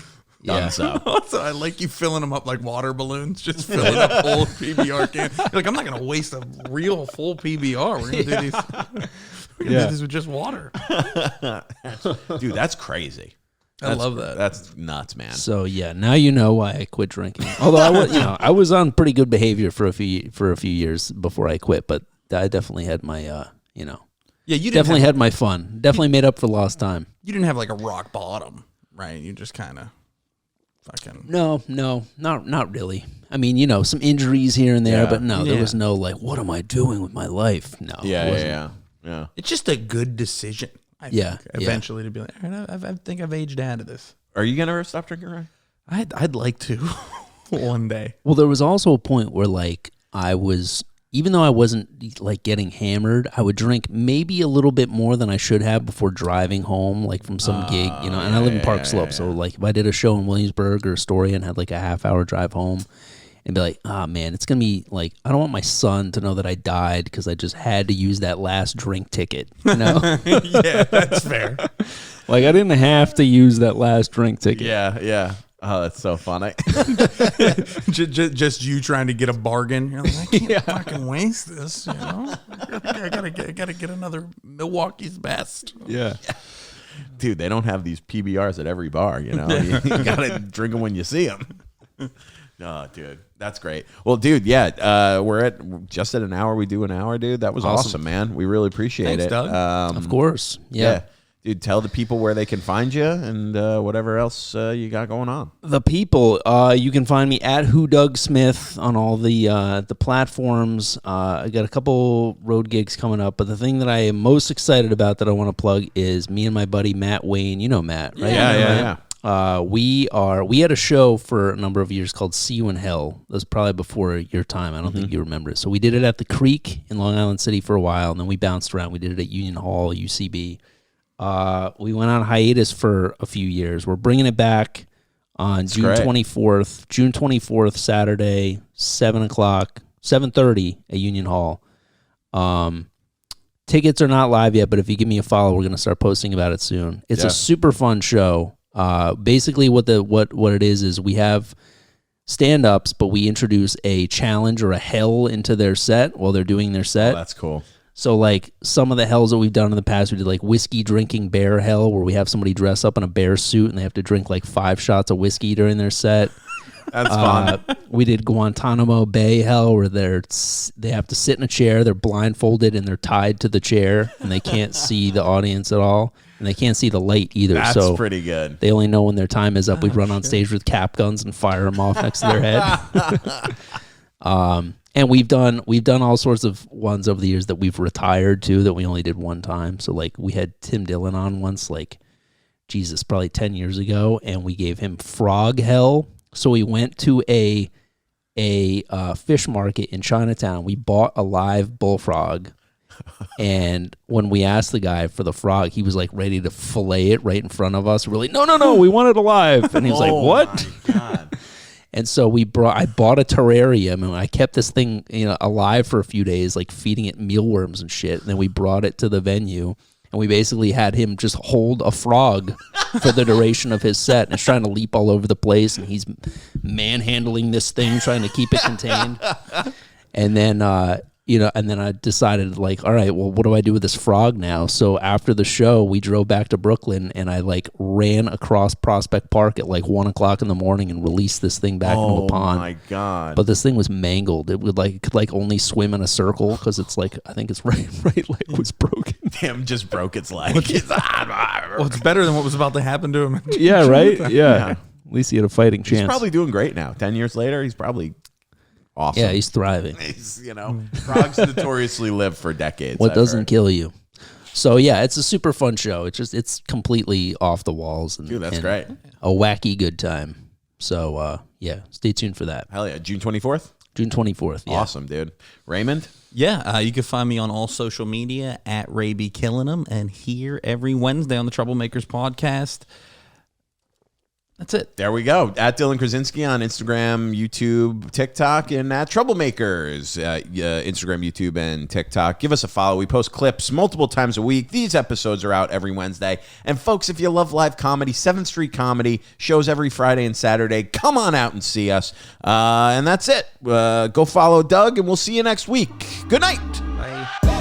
Speaker 1: Done so.
Speaker 2: Also, I like you filling them up like water balloons, just filling up full PBR can. You're like, I'm not gonna waste a real full PBR. We're gonna do these. We're gonna do this with just water.
Speaker 1: Dude, that's crazy.
Speaker 2: I love that.
Speaker 1: That's nuts, man.
Speaker 3: So now you know why I quit drinking. Although I was on pretty good behavior for a few years before I quit, but I definitely had my
Speaker 2: Yeah,
Speaker 3: you definitely had my fun. Definitely made up for lost time.
Speaker 2: You didn't have like a rock bottom, right? You just kind of fucking.
Speaker 3: No, not really. I mean, some injuries here and there, but no, there was no like, what am I doing with my life? No.
Speaker 1: Yeah.
Speaker 2: It's just a good decision. I think, eventually to be like, all right, I think I've aged out of this.
Speaker 1: Are you gonna stop drinking, Ryan?
Speaker 2: I'd like to one day.
Speaker 3: Well, there was also a point where like I was, even though I wasn't like getting hammered, I would drink maybe a little bit more than I should have before driving home, like from some gig, and I live in Park Slope, so like if I did a show in Williamsburg or Astoria and had like a half-hour drive home, and be like, oh man, it's gonna be like, I don't want my son to know that I died because I just had to use that last drink ticket.
Speaker 2: Yeah, that's fair.
Speaker 3: Like I didn't have to use that last drink ticket.
Speaker 1: Yeah. Oh, that's so funny.
Speaker 2: just you trying to get a bargain. You're like, I can't fucking waste this. I gotta get another Milwaukee's Best.
Speaker 3: Yeah.
Speaker 1: Dude, they don't have these PBRs at every bar. You gotta drink them when you see them. Oh, dude, that's great. Well, dude, we're just at an hour. We do an hour, dude. That was awesome, man. We really appreciate it.
Speaker 2: Doug.
Speaker 3: Of course. Yeah.
Speaker 1: Dude, tell the people where they can find you and whatever else you got going on.
Speaker 3: The people, you can find me at WhoDougSmith on all the platforms. I got a couple road gigs coming up, but the thing that I am most excited about that I want to plug is me and my buddy Matt Wayne. You know Matt, right?
Speaker 1: Yeah.
Speaker 3: We had a show for a number of years called See You in Hell. That was probably before your time. I don't think you remember it. So we did it at the Creek in Long Island City for a while, and then we bounced around. We did it at Union Hall, UCB. We went on hiatus for a few years. We're bringing it back on June 24th. June 24th, Saturday, 7:30 at Union Hall. Tickets are not live yet, but if you give me a follow, we're going to start posting about it soon. It's a super fun show. Basically, what it is we have stand-ups, but we introduce a challenge or a hell into their set while they're doing their set.
Speaker 1: Oh, that's cool.
Speaker 3: So, like, some of the hells that we've done in the past, we did, like, whiskey drinking bear hell, where we have somebody dress up in a bear suit and they have to drink, like, 5 shots of whiskey during their set.
Speaker 1: That's fun.
Speaker 3: We did Guantanamo Bay hell, where they have to sit in a chair, they're blindfolded, and they're tied to the chair, and they can't see the audience at all, and they can't see the light either.
Speaker 1: That's pretty good.
Speaker 3: They only know when their time is up. We run on stage with cap guns and fire them off next to their head. And we've done all sorts of ones over the years that we've retired to that we only did one time. So, like, we had Tim Dillon on once, like, Jesus, probably 10 years ago, and we gave him frog hell. So we went to a fish market in Chinatown. We bought a live bullfrog, and when we asked the guy for the frog, he was like ready to fillet it right in front of us. We're like, no, we want it alive. And he was like, what?
Speaker 1: My God.
Speaker 3: And so I bought a terrarium, and I kept this thing, alive for a few days, like feeding it mealworms and shit. And then we brought it to the venue, and we basically had him just hold a frog for the duration of his set, and it's trying to leap all over the place, and he's manhandling this thing, trying to keep it contained. And then, and then I decided, like, all right, well, what do I do with this frog now? So after the show, we drove back to Brooklyn, and I, like, ran across Prospect Park at, like, 1 o'clock in the morning and released this thing back into the pond.
Speaker 1: Oh, my God.
Speaker 3: But this thing was mangled. It could only swim in a circle because it's, like, I think its right leg was broken.
Speaker 1: Damn, just broke its leg.
Speaker 2: Well, it's better than what was about to happen to him.
Speaker 3: Yeah, right? Yeah. At least he had a fighting chance.
Speaker 1: He's probably doing great now. 10 years later, he's probably awesome.
Speaker 3: Yeah, he's thriving.
Speaker 1: Frogs notoriously live for decades.
Speaker 3: What doesn't kill you? So, yeah, it's a super fun show. It's completely off the walls. And,
Speaker 1: Dude, that's great.
Speaker 3: A wacky good time. So, stay tuned for that.
Speaker 1: Hell yeah. June 24th?
Speaker 3: June 24th, yeah.
Speaker 1: Awesome, dude. Raymond?
Speaker 2: Yeah, you can find me on all social media at RayBKillin'em, and here every Wednesday on the Troublemakers podcast. That's it.
Speaker 1: There we go. At Dylan Krasinski on Instagram, YouTube, TikTok, and at Troublemakers, Instagram, YouTube, and TikTok. Give us a follow. We post clips multiple times a week. These episodes are out every Wednesday. And folks, if you love live comedy, 7th Street Comedy, shows every Friday and Saturday. Come on out and see us. And that's it. Go follow Doug, and we'll see you next week. Good night.
Speaker 2: Bye.